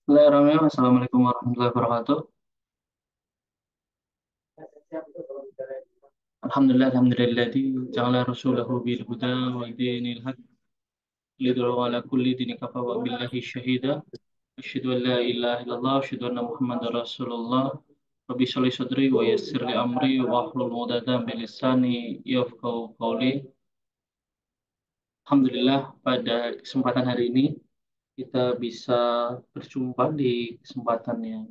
Bismillahirrahmanirrahim. Assalamualaikum warahmatullahi wabarakatuh. Alhamdulillah, alhamdulilladzi ja'ala rasulahu bil huda wa dinil haq lidhara ala kulli dini kafa wa billahi syahida. Asyhadu an la ilaha illallah wa asyhadu anna Muhammadar Rasulullah. Rabbi sholli sadri wa yassir li amri wa hlul 'uqdatam min lisani yafqahu qawli. Alhamdulillah, pada kesempatan hari ini kita bisa berjumpa di kesempatan yang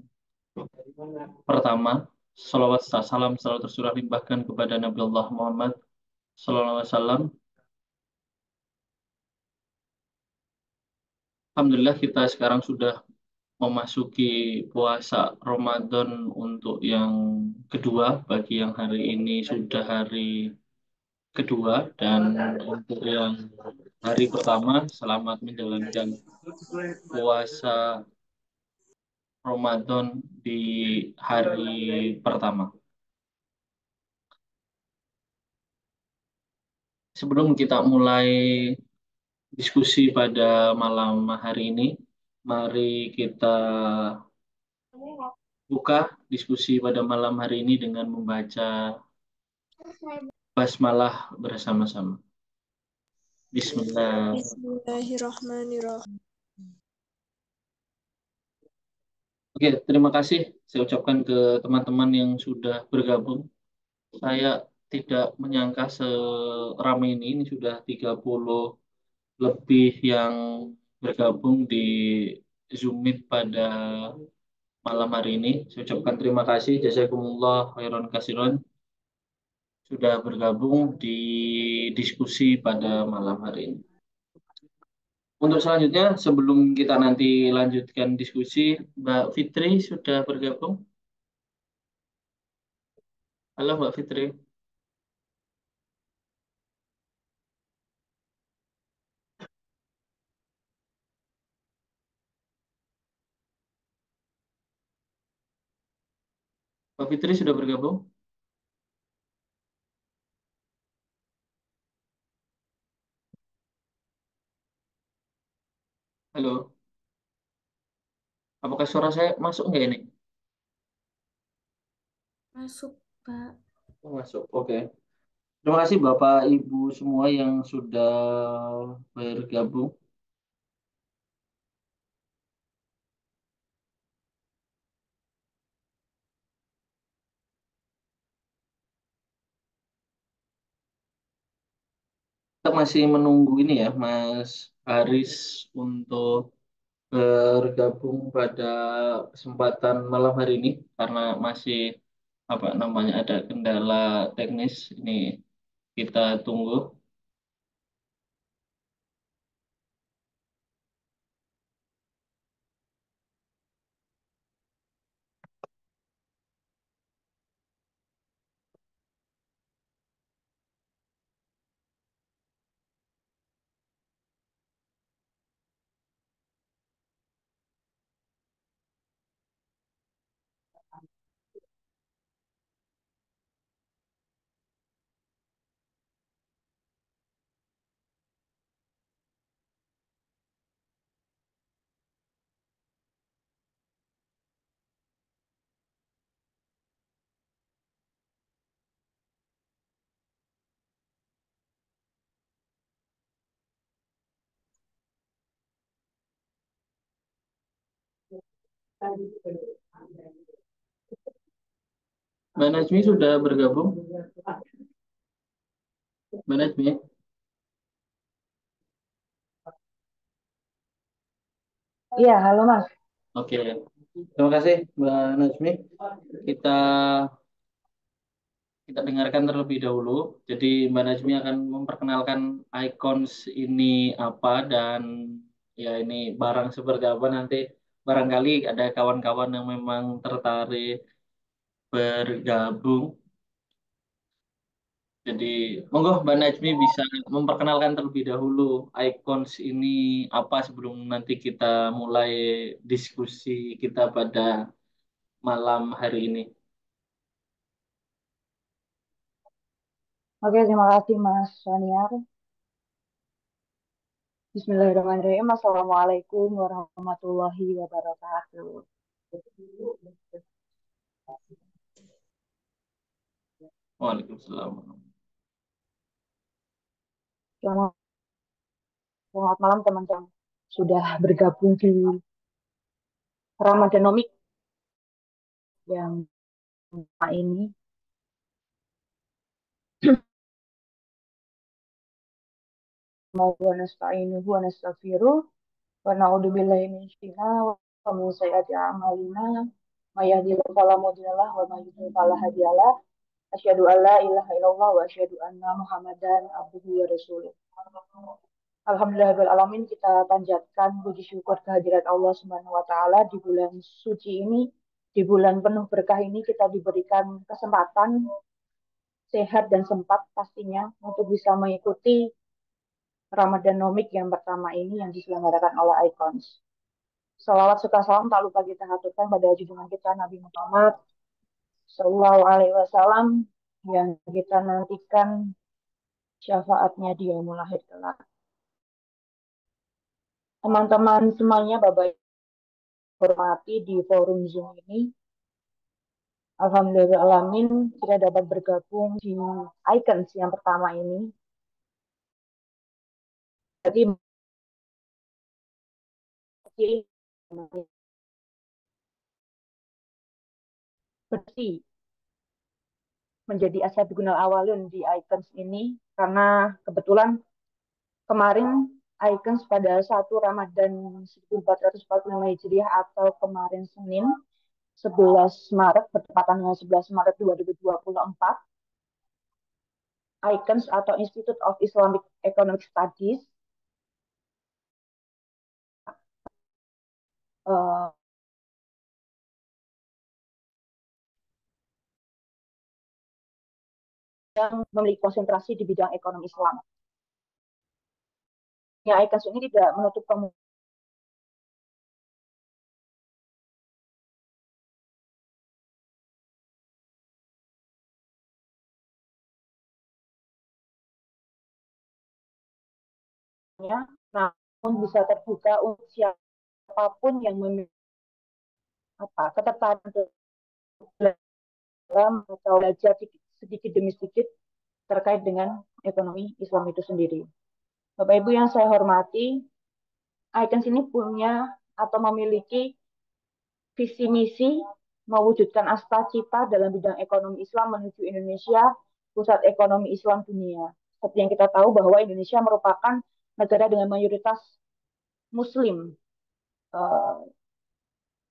pertama. Salawat salam selalu tercurah limpahkan kepada Nabi Allah Muhammad Sallallahu Alaihi Wasallam. Alhamdulillah kita sekarang sudah memasuki puasa Ramadan untuk yang kedua. Bagi yang hari ini sudah hari kedua, dan untuk yang hari pertama selamat menjalankan puasa Ramadan di hari pertama. Sebelum kita mulai diskusi pada malam hari ini, mari kita buka diskusi pada malam hari ini dengan membaca basmalah bersama-sama. Bismillah. Bismillahirrahmanirrahim. Oke, terima kasih saya ucapkan ke teman-teman yang sudah bergabung. Saya tidak menyangka seramai ini sudah 30 lebih yang bergabung di Zoom Meet pada malam hari ini. Saya ucapkan terima kasih, jazakumullah khairan kasiron, sudah bergabung di diskusi pada malam hari ini. Untuk selanjutnya, sebelum kita nanti lanjutkan diskusi, Mbak Fitri sudah bergabung. Halo Mbak Fitri. Mbak Fitri sudah bergabung. Halo, apakah suara saya masuk nggak ini? Masuk, Pak. Oh, masuk, oke. Terima kasih Bapak Ibu semua yang sudah bergabung. Kita masih menunggu ini ya, Mas Haris untuk bergabung pada kesempatan malam hari ini karena masih apa namanya ada kendala teknis. Ini kita tunggu. Mbak Najmi sudah bergabung. Mbak Najmi. Iya, halo Mas. Oke. Terima kasih Mbak Najmi. Kita kita dengarkan terlebih dahulu. Jadi Mbak Najmi akan memperkenalkan icons ini apa, dan ya ini barang seperti apa. Nanti barangkali ada kawan-kawan yang memang tertarik bergabung. Jadi monggo Mbak Najmi bisa memperkenalkan terlebih dahulu icons ini apa sebelum nanti kita mulai diskusi kita pada malam hari ini. Oke, terima kasih Mas Saniar. Bismillahirrahmanirrahim. Assalamualaikum warahmatullahi wabarakatuh. Waalaikumsalam. Selamat, selamat malam teman-teman. Sudah bergabung di Ramadanomik yang ini. Wa nasta'inuhu wa nastaghfiruh wa na'udzu billahi min syarri wa min sayyiati a'malina. May yahdihillahu fala mudilla lahu wa may yudlil fala hadiya lahu. Asyhadu an la ilaha illallah wa asyhadu anna Muhammadan abduhu wa rasuluh. Alhamdulillahirabbil alamin, kita panjatkan puji syukur kehadirat Allah Subhanahu wa taala di bulan suci ini, di bulan penuh berkah ini kita diberikan kesempatan sehat dan sempat pastinya untuk bisa mengikuti Ramadanomik yang pertama ini yang diselenggarakan oleh Icons. Salawat serta salam tak lupa kita haturkan pada junjungan kita Nabi Muhammad Sallallahu Alaihi Wasallam yang kita nantikan syafaatnya di yaumul akhir kelak. Teman-teman semuanya, Bapak hormati di forum Zoom ini. Alhamdulillahirrahmanirrahim, kita dapat bergabung di Icons yang pertama ini. Jadi bersih menjadi asyadul awalun di Icons ini karena kebetulan kemarin Icons pada 1 Ramadan 1445 Hijriah atau kemarin Senin 11 Maret bertepatan dengan 11 Maret 2024, Icons atau Institute of Islamic Economic Studies uh, yang memiliki konsentrasi di bidang ekonomi Islam. Ya, Icons ini tidak menutup kemungkinan namun bisa terbuka untuk siapapun yang memiliki ketertarikan dalam atau belajar sedikit demi sedikit terkait dengan ekonomi Islam itu sendiri. Bapak Ibu yang saya hormati, Icons ini punya atau memiliki visi misi mewujudkan asta cita dalam bidang ekonomi Islam menuju Indonesia pusat ekonomi Islam dunia. Seperti yang kita tahu bahwa Indonesia merupakan negara dengan mayoritas Muslim uh,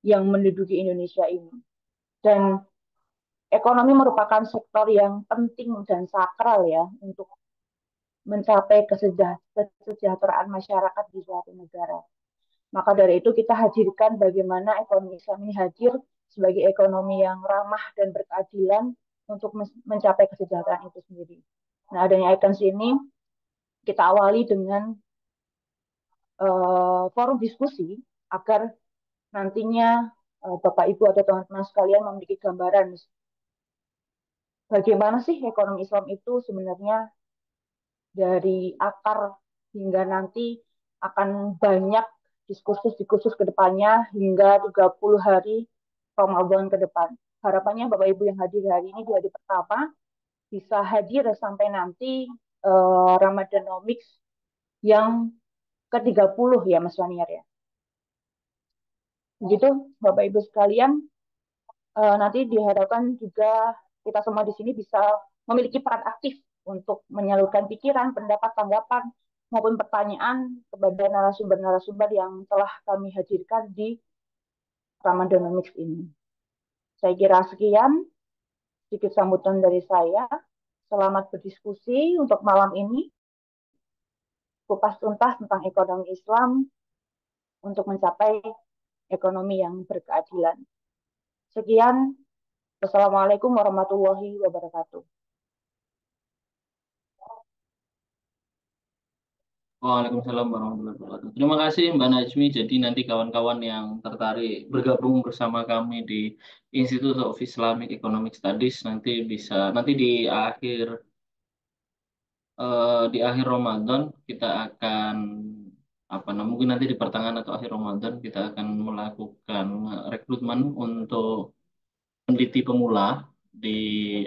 yang menduduki Indonesia ini. Dan ekonomi merupakan sektor yang penting dan sakral ya untuk mencapai kesejahteraan masyarakat di suatu negara. Maka dari itu kita hadirkan bagaimana ekonomi Islam ini hadir sebagai ekonomi yang ramah dan berkeadilan untuk mencapai kesejahteraan itu sendiri. Nah, adanya Icons ini kita awali dengan forum diskusi agar nantinya Bapak Ibu atau teman-teman sekalian memiliki gambaran bagaimana sih ekonomi Islam itu sebenarnya dari akar hingga nanti akan banyak diskursus-diskursus ke depannya hingga 30 hari Ramadan ke depan. Harapannya Bapak Ibu yang hadir hari ini di hari pertama bisa hadir sampai nanti Ramadanomics yang ke-30 ya Mas Waniar ya. Begitu Bapak Ibu sekalian, nanti diharapkan juga kita semua di sini bisa memiliki peran aktif untuk menyalurkan pikiran, pendapat, tanggapan, maupun pertanyaan kepada narasumber-narasumber yang telah kami hadirkan di Ramadonomics ini. Saya kira sekian, sedikit sambutan dari saya. Selamat berdiskusi untuk malam ini, kupas tuntas tentang ekonomi Islam untuk mencapai ekonomi yang berkeadilan. Sekian, wassalamualaikum warahmatullahi wabarakatuh. Waalaikumsalam warahmatullahi wabarakatuh. Terima kasih Mbak Najmi. Jadi nanti kawan-kawan yang tertarik bergabung bersama kami di Institute of Islamic Economic Studies nanti di akhir Ramadan kita akan apa namanya mungkin nanti di pertengahan atau akhir Ramadan kita akan melakukan rekrutmen untuk peneliti pemula di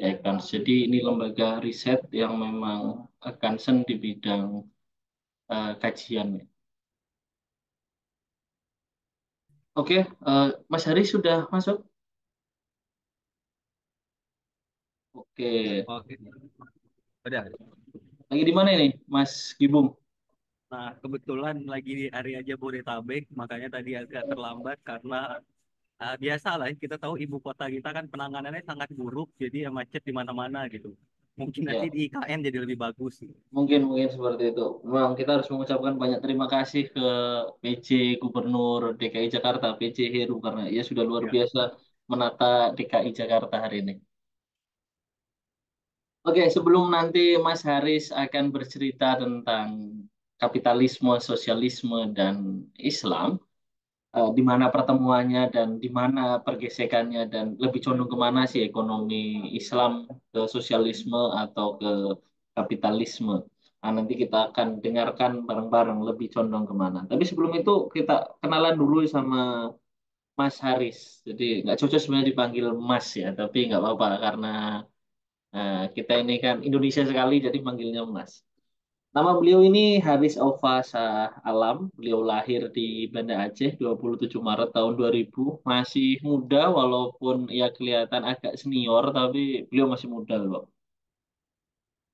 Econs. Jadi ini lembaga riset yang memang concern di bidang kajian. Oke, Mas Haris sudah masuk? Oke, Oke, udah. lagi di mana ini, Mas Gibung? Nah, kebetulan lagi di area Jabodetabek, makanya tadi agak terlambat karena biasa lah, kita tahu ibu kota kita kan penanganannya sangat buruk, jadi ya macet di mana-mana gitu. Mungkin nanti Ya, di IKN jadi lebih bagus. mungkin mungkin seperti itu. Memang kita harus mengucapkan banyak terima kasih ke PJ Gubernur DKI Jakarta, PJ Heru karena ia sudah luar Ya, biasa menata DKI Jakarta hari ini. Oke, sebelum nanti Mas Haris akan bercerita tentang kapitalisme, sosialisme, dan Islam, di mana pertemuannya dan di mana pergesekannya dan lebih condong kemana sih ekonomi Islam ke sosialisme atau ke kapitalisme. Nah, nanti kita akan dengarkan bareng-bareng lebih condong kemana. Tapi sebelum itu kita kenalan dulu sama Mas Haris. Jadi nggak cocok sebenarnya dipanggil Mas ya, tapi nggak apa-apa karena kita ini kan Indonesia sekali jadi manggilnya Mas. Nama beliau ini Haris Aufa Shah Alam. Beliau lahir di Banda Aceh 27 Maret tahun 2000. Masih muda walaupun ya kelihatan agak senior tapi beliau masih muda loh.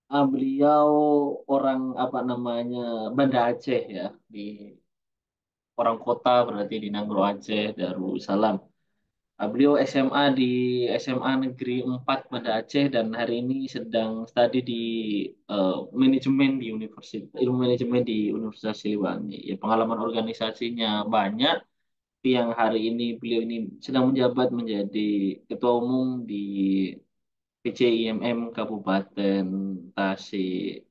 Beliau orang apa namanya Banda Aceh ya di orang kota berarti di Nanggro Aceh Darussalam. Beliau SMA di SMA Negeri 4 Banda Aceh dan hari ini sedang studi di manajemen di Universitas Ilmu Manajemen di Universitas Siliwangi. Ya, pengalaman organisasinya banyak, tapi yang hari ini beliau ini sedang menjabat menjadi Ketua Umum di PCIMM Kabupaten Tasikmalaya.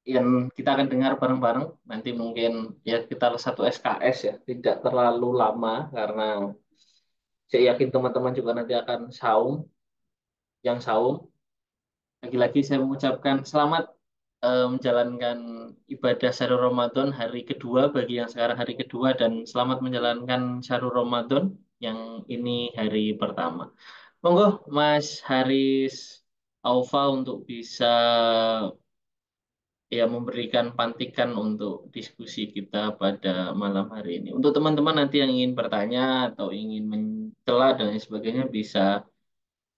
Yang kita akan dengar bareng-bareng nanti mungkin ya kita satu SKS ya, tidak terlalu lama karena saya yakin teman-teman juga nanti akan yang saum. Lagi-lagi saya mengucapkan selamat menjalankan ibadah Syahrul Ramadan hari kedua bagi yang sekarang hari kedua dan selamat menjalankan Syahrul Ramadan yang ini hari pertama. Monggo Mas Haris Aufa untuk bisa ya memberikan pantikan untuk diskusi kita pada malam hari ini. Untuk teman-teman nanti yang ingin bertanya atau ingin mencela dan lain sebagainya bisa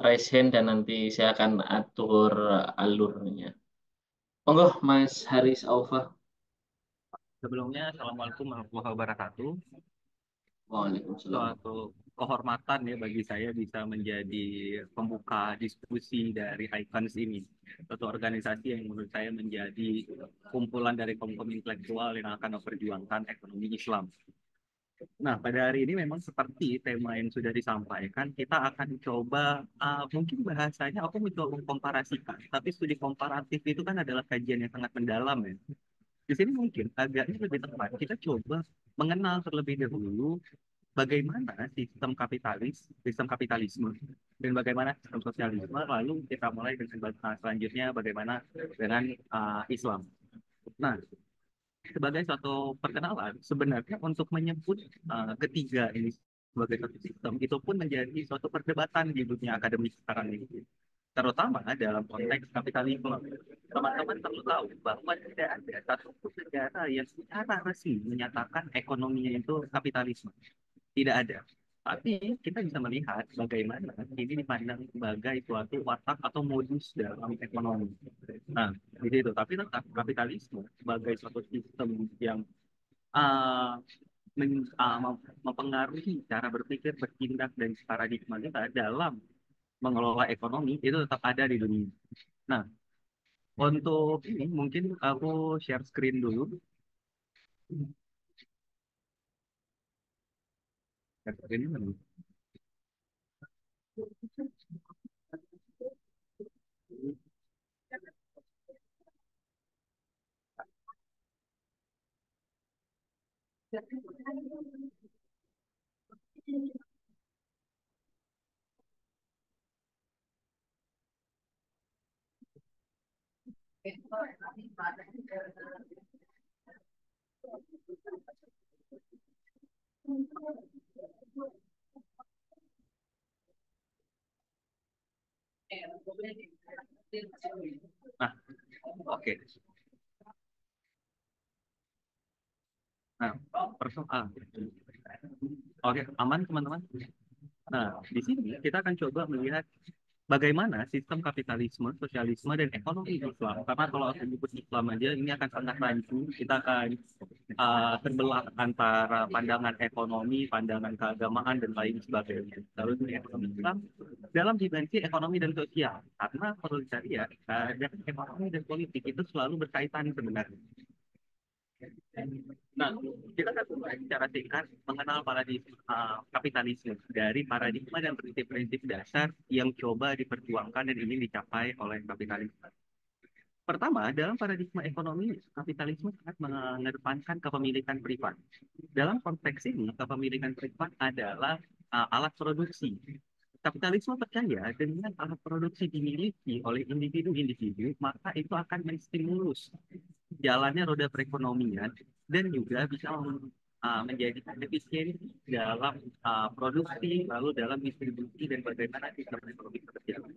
raise hand dan nanti saya akan atur alurnya. Monggo Mas Haris Aufa. sebelumnya Assalamualaikum warahmatullahi wabarakatuh. Waalaikumsalam. Suatu kehormatan ya bagi saya bisa menjadi pembuka diskusi dari Icons ini. Suatu organisasi yang menurut saya menjadi kumpulan dari kaum intelektual yang akan memperjuangkan ekonomi Islam. Nah, pada hari ini memang seperti tema yang sudah disampaikan, kita akan coba, mungkin bahasanya aku mencoba mengkomparasikan, tapi studi komparatif itu kan adalah kajian yang sangat mendalam ya. Di sini mungkin agaknya lebih tepat, kita coba mengenal terlebih dahulu bagaimana sistem kapitalisme, dan bagaimana sistem sosialisme, lalu kita mulai dengan selanjutnya bagaimana dengan Islam. Nah, sebagai suatu perkenalan, sebenarnya untuk menyebut ketiga ini sebagai satu sistem, itu pun menjadi suatu perdebatan di dunia akademik sekarang ini. Terutama dalam konteks kapitalisme. Teman-teman perlu tahu bahwa tidak ada satu negara yang secara resmi menyatakan ekonominya itu kapitalisme. Tidak ada. Tapi kita bisa melihat bagaimana ini dipandang sebagai suatu watak atau modus dalam ekonomi. Nah, di situ. Tapi tetap kapitalisme sebagai suatu sistem yang uh, mempengaruhi cara berpikir, bertindak, dan paradigma kita dalam mengelola ekonomi itu tetap ada di dunia. Nah, untuk ini mungkin aku share screen dulu. Share screen dulu. Nah, oke. Nah, persoalan. Oke, aman teman-teman. Nah, di sini kita akan coba melihat bagaimana sistem kapitalisme, sosialisme, dan ekonomi Islam. Karena kalau aku menyebut Islam aja, ini akan sangat rancu. Kita akan terbelah antara pandangan ekonomi, pandangan keagamaan, dan lain sebagainya. Lalu ini ekonomi Islam dalam dimensi ekonomi dan sosial. Karena perlu dilihat, ekonomi dan politik itu selalu berkaitan sebenarnya. Nah, kita akan mulai secara singkat mengenal paradigma kapitalisme dari paradigma dan prinsip-prinsip dasar yang coba diperjuangkan dan ingin dicapai oleh kapitalisme. Pertama, dalam paradigma ekonomi, kapitalisme sangat mengedepankan kepemilikan privat. Dalam konteks ini, kepemilikan privat adalah alat produksi. Kapitalisme percaya dengan alat produksi dimiliki oleh individu-individu, maka itu akan menstimulus jalannya roda perekonomian dan juga bisa menjadikan efisiensi dalam produksi, lalu dalam distribusi dan bagaimana sistem ekonomi berjalan.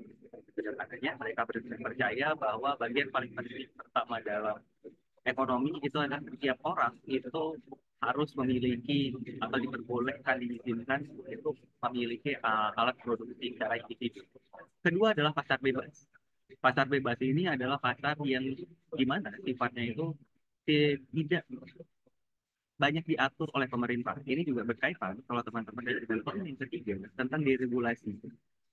Dengan adanya mereka percaya bahwa bagian paling penting pertama dalam ekonomi itu adalah setiap orang itu harus memiliki atau diperbolehkan diizinkan untuk memiliki alat produksi secara individu. Kedua adalah pasar bebas. Pasar bebas ini adalah pasar yang gimana sifatnya itu tidak banyak diatur oleh pemerintah. Ini juga berkaitan kalau teman-teman dari poin yang ketiga tentang deregulasi.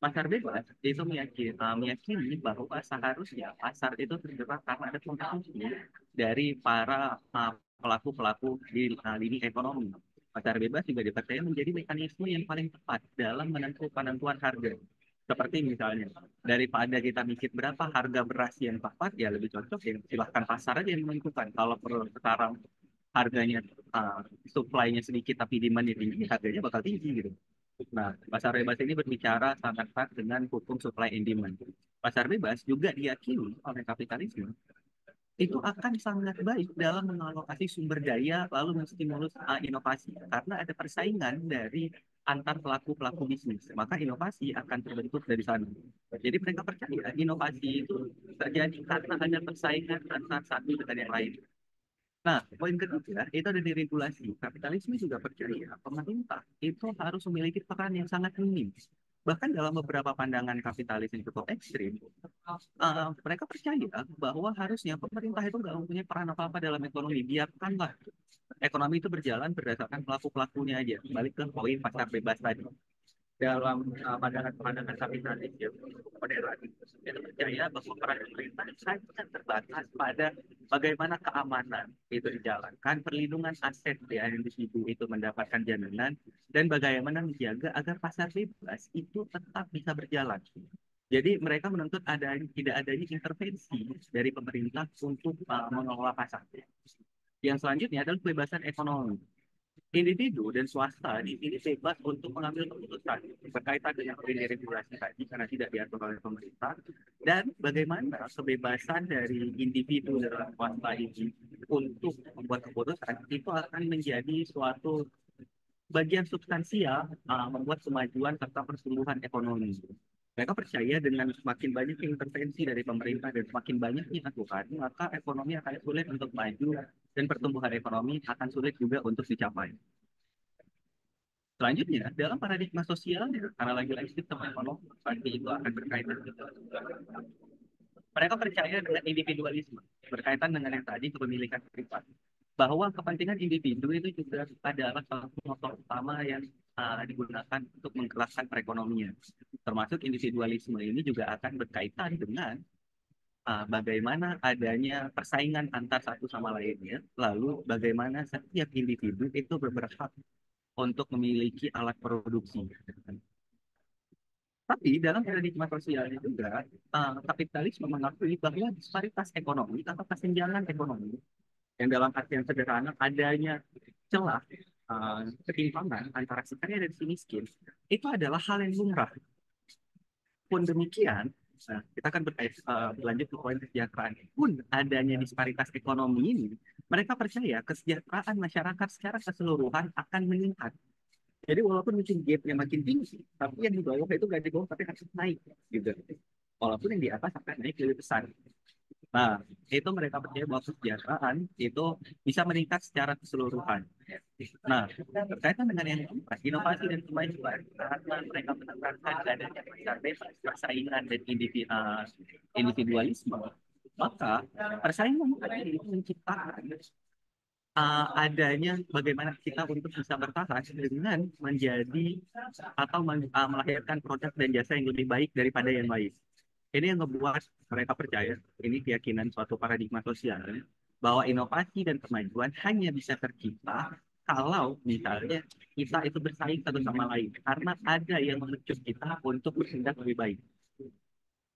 Pasar bebas itu meyakini bahwa seharusnya pasar itu tergerak karena ada kompetisi dari para pelaku-pelaku di lini ekonomi. Pasar bebas juga dipercaya menjadi mekanisme yang paling tepat dalam penentuan harga. Seperti misalnya, daripada kita mikir berapa harga beras yang tepat, ya lebih cocok ya silahkan pasar aja yang menentukan. Kalau perlu sekarang harganya supply-nya sedikit tapi demand-nya tinggi, harganya bakal tinggi gitu. Nah, pasar bebas ini berbicara sangat erat dengan hukum supply and demand. Pasar bebas juga diyakini oleh kapitalisme itu akan sangat baik dalam mengalokasi sumber daya lalu menstimulus inovasi karena ada persaingan dari antar pelaku-pelaku bisnis, maka inovasi akan terbentuk dari sana. Jadi mereka percaya inovasi itu terjadi karena ada persaingan antar satu dengan yang lain. Nah, poin ketiga itu ada di regulasi. Kapitalisme juga percaya pemerintah itu harus memiliki peran yang sangat minim. Bahkan dalam beberapa pandangan kapitalis yang cukup ekstrim, mereka percaya bahwa harusnya pemerintah itu nggak mempunyai peran apa-apa dalam ekonomi. Biarkanlah ekonomi itu berjalan berdasarkan pelaku-pelakunya aja. Balik ke poin pasar bebas tadi. Dalam pandangan kapitalis yang modern, itu percaya bahwa peran pemerintah sangat terbatas pada bagaimana keamanan itu dijalankan, perlindungan aset ya individu itu mendapatkan jaminan, dan bagaimana menjaga agar pasar bebas itu tetap bisa berjalan. Jadi mereka menuntut tidak adanya intervensi dari pemerintah untuk mengelola pasar. Yang selanjutnya adalah kebebasan ekonomi. Individu dan swasta di sini bebas untuk mengambil keputusan berkaitan dengan regulasi tadi karena tidak diatur oleh pemerintah, dan bagaimana kebebasan dari individu dan swasta ini untuk membuat keputusan itu akan menjadi suatu bagian substansial membuat kemajuan serta pertumbuhan ekonomi. Mereka percaya dengan semakin banyak intervensi dari pemerintah dan semakin banyaknya aturan, maka ekonomi akan sulit untuk maju dan pertumbuhan ekonomi akan sulit juga untuk dicapai. Selanjutnya, dalam paradigma sosial, karena lagi-lagi sistem ekonomi pasti itu akan berkaitan dengan mereka percaya dengan individualisme, berkaitan dengan yang tadi kepemilikan privat, bahwa kepentingan individu itu juga adalah salah satu motor utama yang digunakan untuk menggerakkan perekonomian. Termasuk individualisme ini juga akan berkaitan dengan bagaimana adanya persaingan antar satu sama lainnya, lalu bagaimana setiap individu itu berhak untuk memiliki alat produksi. Tapi dalam paradigma sosialnya juga, kapitalisme mengakui bahwa disparitas ekonomi atau kesenjangan ekonomi yang dalam artian sederhana adanya celah ketimpangan antara si kaya dan si miskin itu adalah hal yang lumrah. Pun demikian, Nah, kita akan berlanjut ke poin kesejahteraan. Pun adanya disparitas ekonomi ini, mereka percaya kesejahteraan masyarakat secara keseluruhan akan meningkat. Jadi walaupun mungkin gap-nya makin tinggi, tapi yang di bawah itu nggak di bawah, tapi harus naik gitu. Walaupun yang di atas akan naik lebih besar. Nah, itu mereka percaya bahwa kesejahteraan itu bisa meningkat secara keseluruhan. Nah, berkaitan dengan yang keempat, inovasi dan kemajuan, karena mereka menekankan adanya pasar bebas, persaingan dan individualisme, maka persaingan tadi itu menciptakan adanya bagaimana kita untuk bisa bertahan dengan menjadi atau melahirkan produk dan jasa yang lebih baik daripada yang lain. Ini yang membuat mereka percaya, ini keyakinan suatu paradigma sosial, bahwa inovasi dan kemajuan hanya bisa tercipta kalau misalnya kita itu bersaing satu sama lain, karena ada yang mengecut kita untuk bertindak lebih baik.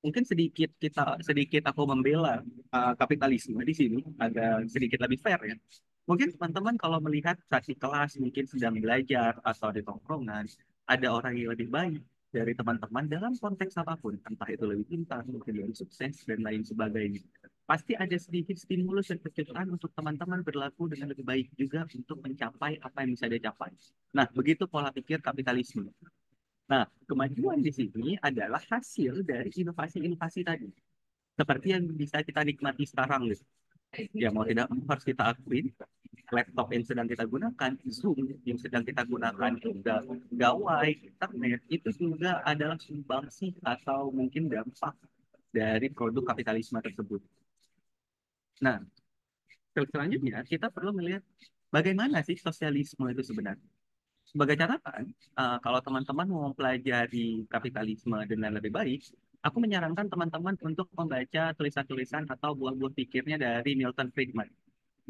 Mungkin sedikit aku membela kapitalisme di sini agak sedikit lebih fair ya. Mungkin teman-teman kalau melihat saat di kelas mungkin sedang belajar atau di tongkrongan ada orang yang lebih baik dari teman-teman dalam konteks apapun, entah itu lebih pintar, mungkin lebih sukses dan lain sebagainya. Pasti ada sedikit stimulus dan kejutan untuk teman-teman berlaku dengan lebih baik juga untuk mencapai apa yang bisa dia capai. Nah, begitu pola pikir kapitalisme. Nah, kemajuan di sini adalah hasil dari inovasi-inovasi tadi. Seperti yang bisa kita nikmati sekarang, gitu. Ya mau tidak mau harus kita akuin, laptop yang sedang kita gunakan, Zoom yang sedang kita gunakan juga, gawai, internet, itu juga adalah sumbangsi atau mungkin dampak dari produk kapitalisme tersebut. Nah, selanjutnya kita perlu melihat bagaimana sih sosialisme itu sebenarnya. Sebagai catatan, kalau teman-teman mau mempelajari kapitalisme dengan lebih baik, aku menyarankan teman-teman untuk membaca tulisan-tulisan atau buah-buah pikirnya dari Milton Friedman.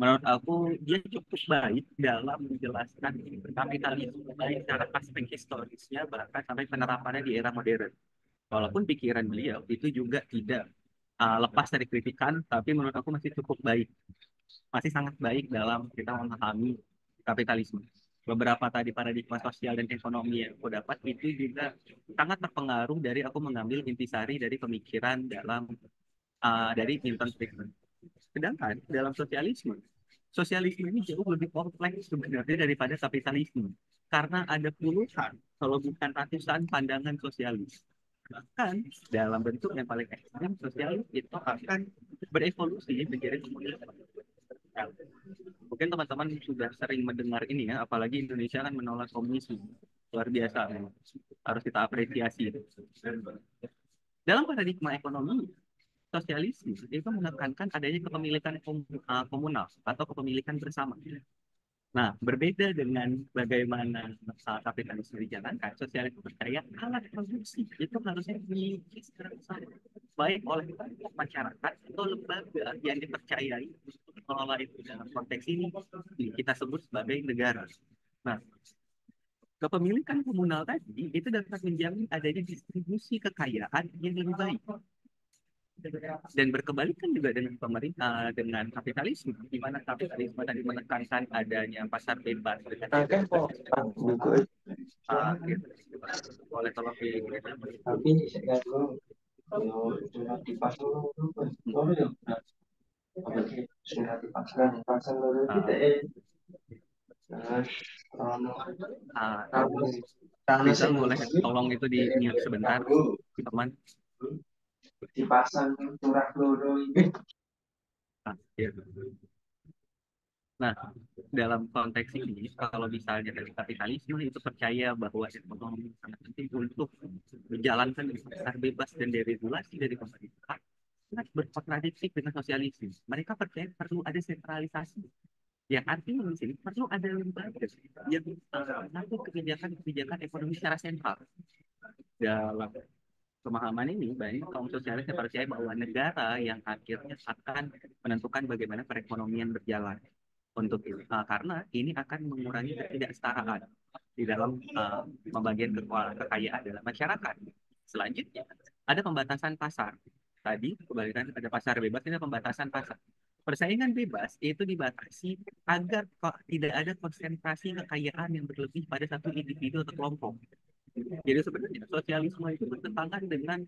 Menurut aku, dia cukup baik dalam menjelaskan kapitalisme baik secara aspek historisnya, bahkan sampai penerapannya di era modern. Walaupun pikiran beliau itu juga tidak lepas dari kritikan, tapi menurut aku masih cukup baik. Masih sangat baik dalam kita memahami kapitalisme. Beberapa tadi paradigma sosial dan ekonomi yang aku dapat itu juga sangat terpengaruh dari aku mengambil intisari dari pemikiran dari Milton Friedman. Sedangkan dalam sosialisme ini jauh lebih kompleks sebenarnya daripada kapitalisme. Karena ada puluhan, kalau bukan ratusan pandangan sosialis. Bahkan dalam bentuk yang paling ekstrem, sosialis itu akan berevolusi menjadi komunisme. Mungkin teman-teman sudah sering mendengar ini ya, apalagi Indonesia kan menolak komunisme. Luar biasa, memang. Harus kita apresiasi. Dalam paradigma ekonomi, sosialisme itu menekankan adanya kepemilikan komunal atau kepemilikan bersama. Nah, berbeda dengan bagaimana kapitalisme dijalankan, sosialisme percaya alat produksi itu harusnya dimiliki secara bersama, baik oleh masyarakat atau lembaga yang dipercayai untuk mengelola itu. Dalam konteks ini kita sebut sebagai negara. Nah, kepemilikan komunal tadi itu dapat menjamin adanya distribusi kekayaan yang lebih baik dan berkebalikan juga dengan pemerintah dengan kapitalisme, di mana kapitalisme tadi menekankan adanya pasar bebas dengan gitu. Oleh tolong Tapi saya kalau sudah dipasang sudah dipasang dulu kita bisa boleh tolong itu di mute sebentar teman dipasang curah dulu ini. Ya. Nah, dalam konteks ini, kalau misalnya dari kapitalisme itu percaya bahwa ekonomi sangat penting untuk menjalankan pasar bebas dan deregulasi dari pemerintah, sangat berkontradiksi dengan sosialisme. Mereka percaya perlu ada sentralisasi. Yang artinya di sini perlu ada lembaga yang mengatur kebijakan-kebijakan ekonomi secara sentral. Dalam pemahaman ini, banyak kaum sosialis yang percaya bahwa negara yang akhirnya akan menentukan bagaimana perekonomian berjalan. Untuk itu, karena ini akan mengurangi ketidaksetaraan di dalam pembagian kekayaan dalam masyarakat. Selanjutnya, ada pembatasan pasar. Tadi, kebalikan ada pasar bebas, ini ada pembatasan pasar. Persaingan bebas itu dibatasi agar tidak ada konsentrasi kekayaan yang berlebih pada satu individu atau kelompok. Jadi sebenarnya sosialisme itu bertentangan dengan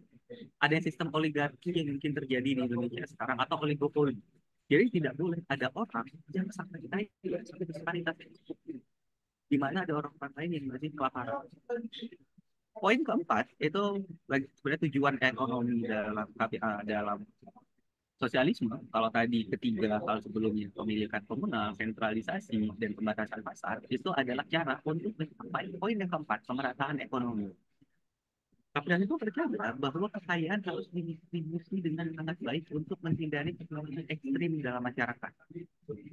ada sistem oligarki yang mungkin terjadi di Indonesia sekarang atau oligopoli. Jadi tidak boleh ada orang yang sangat kaya sampai disparitas yang cukup tinggi, di mana ada orang-orang lain yang masih kelaparan. Poin keempat itu sebenarnya tujuan ekonomi dalam sosialisme. Kalau tadi ketiga hal sebelumnya, pemilikan komunal, sentralisasi, dan pembatasan pasar, itu adalah cara untuk mencapai poin yang keempat, pemerataan ekonomi. Kapitalis itu percaya bahwa kekayaan harus didistribusi dengan sangat baik untuk menghindari ketimpangan ekstrim dalam masyarakat.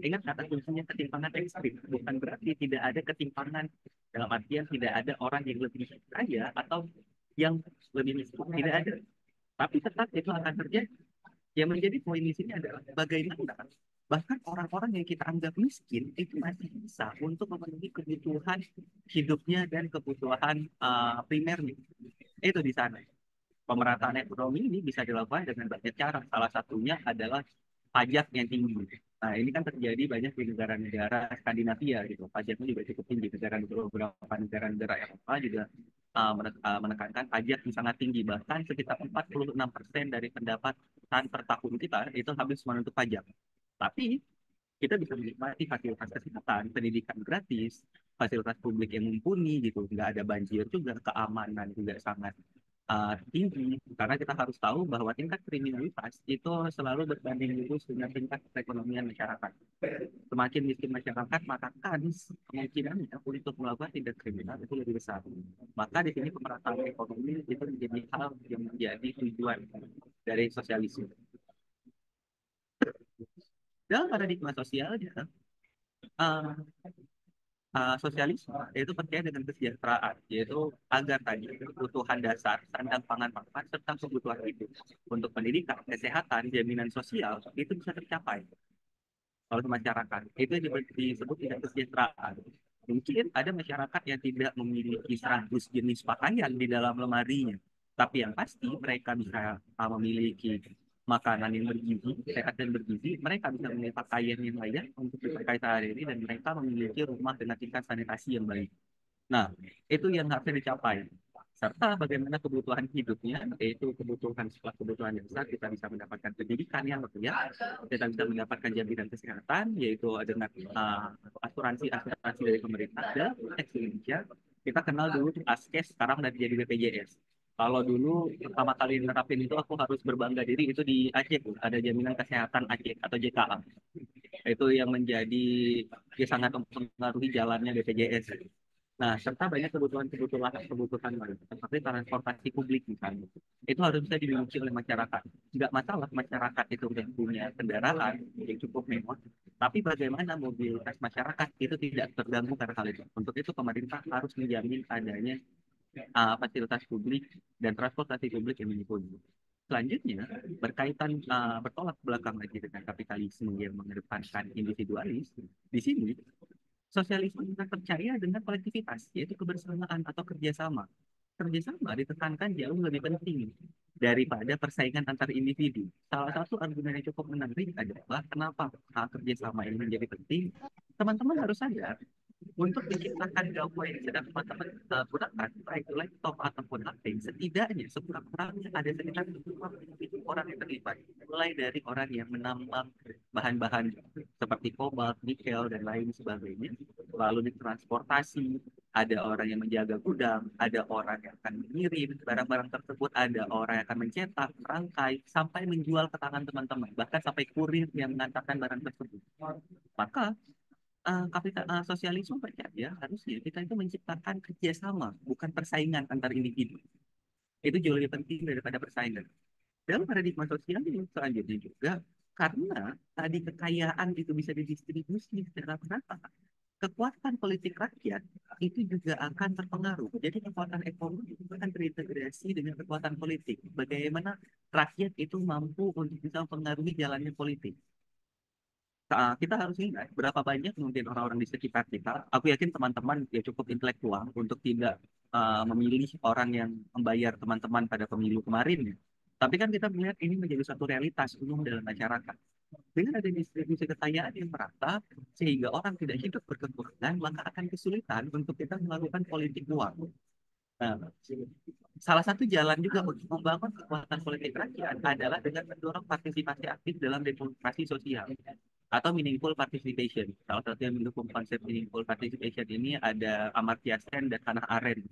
Ingat kata kuncinya ketimpangan ekstrim, bukan berarti tidak ada ketimpangan dalam artian tidak ada orang yang lebih kaya atau yang lebih miskin, tidak ada. Tapi tetap itu akan terjadi. Yang menjadi poin di sini adalah bagaimana bahkan orang-orang yang kita anggap miskin itu masih bisa untuk memenuhi kebutuhan hidupnya dan kebutuhan primernya. Itu di sana. Pemerataan ekonomi ini bisa dilakukan dengan banyak cara. Salah satunya adalah pajak yang tinggi. Nah, ini kan terjadi banyak di negara-negara Skandinavia gitu. Pajaknya juga cukup tinggi. Beberapa negara-negara Eropa juga menekankan pajak yang sangat tinggi. Bahkan sekitar 46% dari pendapatan per tahun kita itu habis untuk pajak. Tapi kita bisa menikmati fasilitas kesehatan, pendidikan gratis, fasilitas publik yang mumpuni gitu, nggak ada banjir juga, keamanan juga sangat tinggi. Karena kita harus tahu bahwa tingkat kriminalitas itu selalu berbanding lurus dengan tingkat perekonomian masyarakat. Semakin miskin masyarakat, maka kans kemungkinannya untuk melakukan tindak kriminal itu lebih besar. Maka di sini pemerataan ekonomi itu menjadi hal yang menjadi tujuan dari sosialisme. Dalam paradigma sosialnya, uh, sosialisme itu percaya dengan kesejahteraan, yaitu agar tadi kebutuhan dasar, sandang pangan papan, serta kebutuhan hidup untuk pendidikan, kesehatan, jaminan sosial itu bisa tercapai oleh masyarakat. Itu yang disebut dengan kesejahteraan. Mungkin ada masyarakat yang tidak memiliki 100 jenis pakaian di dalam lemarinya, tapi yang pasti mereka bisa memiliki makanan yang bergizi, sehat dan bergizi, mereka bisa memiliki pakaian yang layak untuk dipakai sehari-hari dan mereka memiliki rumah dengan tingkat sanitasi yang baik. Nah, itu yang harus dicapai. Serta bagaimana kebutuhan hidupnya, yaitu setelah kebutuhan yang besar, kita bisa mendapatkan pendidikan yang layak, kita bisa mendapatkan jaminan kesehatan, yaitu dengan asuransi dari pemerintah. Dalam konteks Indonesia, kita kenal dulu ASKES, sekarang udah jadi BPJS. Kalau dulu pertama kali nerapin itu aku harus berbangga diri itu di Aceh, ada jaminan kesehatan Aceh atau JKA. Itu yang menjadi sangat mempengaruhi jalannya BPJS. Nah, serta banyak kebutuhan lain, seperti transportasi publik misalnya. Itu harus bisa dimiliki oleh masyarakat. Nggak masalah masyarakat itu udah punya kendaraan yang cukup mewah, tapi bagaimana mobilitas masyarakat itu tidak terganggu karena hal itu. Untuk itu pemerintah harus menjamin adanya fasilitas publik dan transportasi publik yang mumpuni. Selanjutnya, bertolak belakang lagi dengan kapitalisme yang mengedepankan individualis, di sini sosialisme kita percaya dengan kolektivitas, yaitu kebersamaan atau kerjasama. Kerjasama ditekankan jauh lebih penting daripada persaingan antar individu. Salah satu argumen yang cukup menarik adalah kenapa kerjasama ini menjadi penting. Teman-teman harus sadar untuk menciptakan gawai yang sedang teman-teman gunakan, baik itu laptop ataupun HP, setidaknya sekurang-kurangnya ada sekitar 20 orang yang terlibat. Mulai dari orang yang menambang bahan-bahan seperti kobalt, nikel, dan lain sebagainya, lalu ditransportasi, ada orang yang menjaga gudang, ada orang yang akan mengirim barang-barang tersebut, ada orang yang akan mencetak, merangkai, sampai menjual ke tangan teman-teman, bahkan sampai kurir yang mengantarkan barang tersebut. Maka sosialisme percaya harusnya kita itu menciptakan kerjasama, bukan persaingan antar individu. Itu jauh lebih penting daripada persaingan. Dalam paradigma sosial ini selanjutnya juga, karena tadi kekayaan itu bisa didistribusi secara merata, kekuatan politik rakyat itu juga akan terpengaruh. Jadi kekuatan ekonomi itu akan terintegrasi dengan kekuatan politik. Bagaimana rakyat itu mampu untuk bisa mempengaruhi jalannya politik. Kita harus ingat berapa banyak mungkin orang-orang di sekitar kita. Aku yakin teman-teman ya cukup intelektual untuk tidak memilih orang yang membayar teman-teman pada pemilu kemarin. Tapi kan kita melihat ini menjadi satu realitas umum dalam masyarakat. Dengan ada distribusi kekayaan yang merata, sehingga orang tidak hidup berkekurangan, maka akan kesulitan untuk kita melakukan politik uang. Nah, salah satu jalan juga untuk membangun kekuatan politik rakyat adalah dengan mendorong partisipasi aktif dalam demokrasi sosial atau meaningful participation. Salah satu yang mendukung konsep meaningful participation ini ada Amartya Sen dan Hannah Arendt,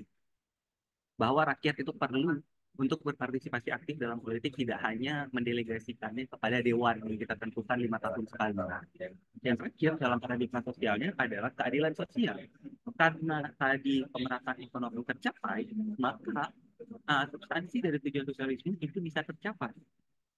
bahwa rakyat itu perlu untuk berpartisipasi aktif dalam politik, tidak hanya mendelegasikannya kepada dewan yang kita tentukan 5 tahun sekali. Yang terakhir dalam paradigma sosialnya adalah keadilan sosial. Karena tadi pemerataan ekonomi tercapai, maka substansi dari tujuan sosialisme itu bisa tercapai.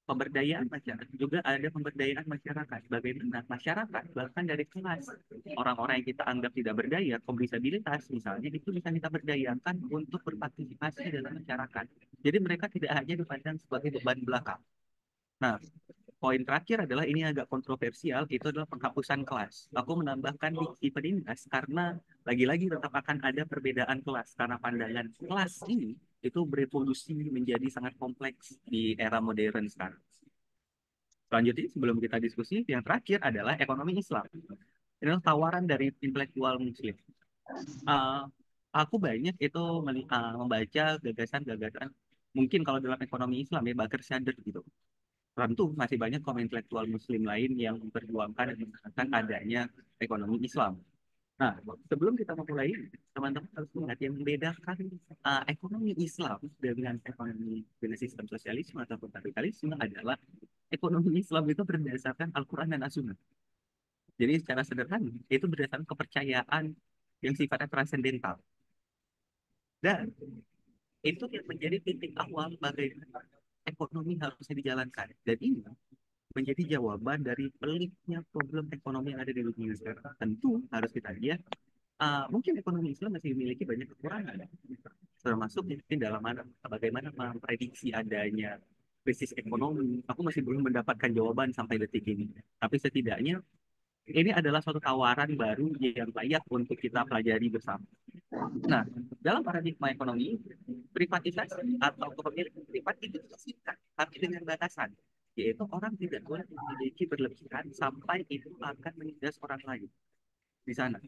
Pemberdayaan masyarakat juga ada pemberdayaan masyarakat. Bagaimana masyarakat bahkan dari kelas orang-orang yang kita anggap tidak berdaya, kaum disabilitas misalnya, itu bisa kita berdayakan untuk berpartisipasi dalam masyarakat. Jadi mereka tidak hanya dipandang sebagai beban belaka. Nah, poin terakhir adalah ini agak kontroversial, itu adalah penghapusan kelas. Aku menambahkan di penindas karena lagi-lagi tetap akan ada perbedaan kelas, karena pandangan kelas ini itu berevolusi menjadi sangat kompleks di era modern sekarang. Selanjutnya, sebelum kita diskusi, yang terakhir adalah ekonomi Islam. Ini adalah tawaran dari intelektual Muslim. Uh, aku banyak itu membaca gagasan-gagasan, mungkin kalau dalam ekonomi Islam ya, Bakar Sadr gitu. Tentu masih banyak kaum intelektual Muslim lain yang memperjuangkan dan mengatakan adanya ekonomi Islam. Nah, sebelum kita memulai, teman-teman harus melihat yang membedakan ekonomi Islam dengan ekonomi dengan sistem sosialisme atau kapitalisme adalah ekonomi Islam itu berdasarkan Al-Quran dan As-Sunnah. Jadi secara sederhana, itu berdasarkan kepercayaan yang sifatnya transendental. Dan itu yang menjadi titik awal bagaimana ekonomi harusnya dijalankan. Dan ini menjadi jawaban dari peliknya problem ekonomi yang ada di dunia sekarang. Tentu harus kita lihat, mungkin ekonomi Islam masih memiliki banyak kekurangan, termasuk mungkin dalam bagaimana memprediksi adanya krisis ekonomi. Aku masih belum mendapatkan jawaban sampai detik ini. Tapi setidaknya ini adalah suatu tawaran baru yang layak untuk kita pelajari bersama. Nah, dalam paradigma ekonomi, privatisasi atau kepemilikan privat itu disingkat, tapi dengan batasan, yaitu orang tidak boleh memiliki berlebihan sampai itu akan menindas orang lain di sana.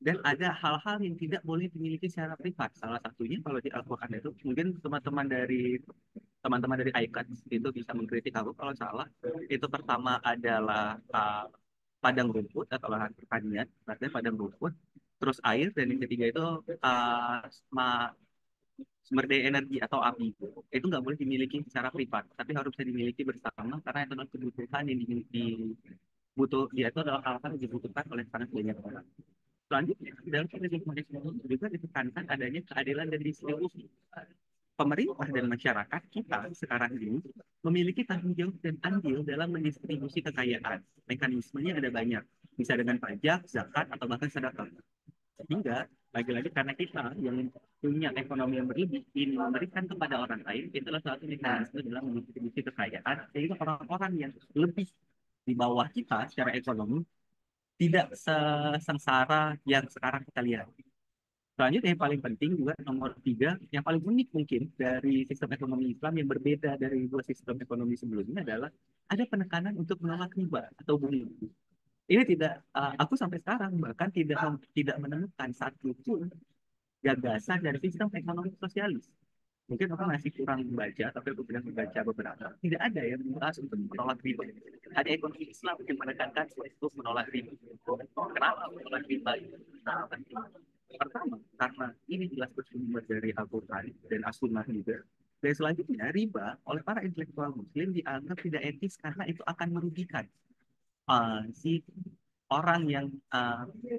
Dan ada hal-hal yang tidak boleh dimiliki secara privat. Salah satunya kalau di Al-Quran itu, mungkin teman-teman dari ICAT itu bisa mengkritik aku kalau salah. Itu pertama adalah padang rumput atau lahan pertanian, artinya padang rumput, terus air, dan yang ketiga itu sumber daya energi atau api. Itu nggak boleh dimiliki secara privat, tapi harus bisa dimiliki bersama karena itu adalah kebutuhan yang dia itu adalah hal-hal yang dibutuhkan oleh sangat banyak orang. Selanjutnya, dalam paradigma ekonomi juga ditekankan adanya keadilan dan distribusi. Pemerintah dan masyarakat kita sekarang ini memiliki tanggung jawab dan andil dalam mendistribusi kekayaan. Mekanismenya ada banyak, bisa dengan pajak, zakat, atau bahkan sedekah. Sehingga lagi-lagi karena kita yang punya ekonomi yang berlebih ini memberikan kepada orang lain, itulah satu mekanisme dalam mendistribusi kekayaan, sehingga orang-orang yang lebih di bawah kita secara ekonomi tidak sesengsara yang sekarang kita lihat. Selanjutnya yang paling penting juga nomor 3, yang paling unik mungkin dari sistem ekonomi Islam yang berbeda dari dua sistem ekonomi sebelumnya adalah ada penekanan untuk menolak riba atau bunga. Ini tidak, aku sampai sekarang bahkan tidak menemukan satu pun gagasan dari sistem ekonomi sosialis. Mungkin aku masih kurang membaca, tapi aku sudah membaca beberapa. Tidak ada yang membahas untuk menolak riba. Ada ekonomi Islam yang menekankan untuk menolak riba. Kenapa menolak riba? Pertama, karena ini jelas bersumber dari Al-Quran dan As-Sunnah juga. Dan selanjutnya, riba oleh para intelektual Muslim dianggap tidak etis karena itu akan merugikan si orang yang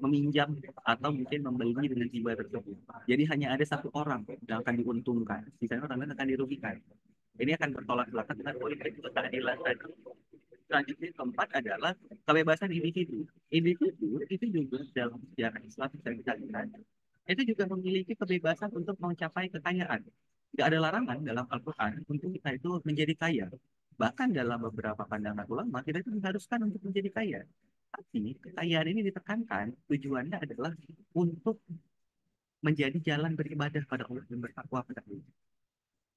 meminjam atau mungkin membeli dengan riba tersebut. Jadi hanya ada satu orang yang akan diuntungkan, sisanya orang lain akan dirugikan. Ini akan bertolak belakang dengan politik keadilan tadi. Selanjutnya keempat adalah kebebasan individu. Individu itu juga dalam sejarah Islam bisa kita lihat, itu juga memiliki kebebasan untuk mencapai kekayaan. Tidak ada larangan dalam Al-Quran untuk kita itu menjadi kaya. Bahkan dalam beberapa pandangan ulama, kita itu diharuskan untuk menjadi kaya. Tapi kekayaan ini ditekankan, tujuannya adalah untuk menjadi jalan beribadah pada Allah dan bertakwa pada Allah.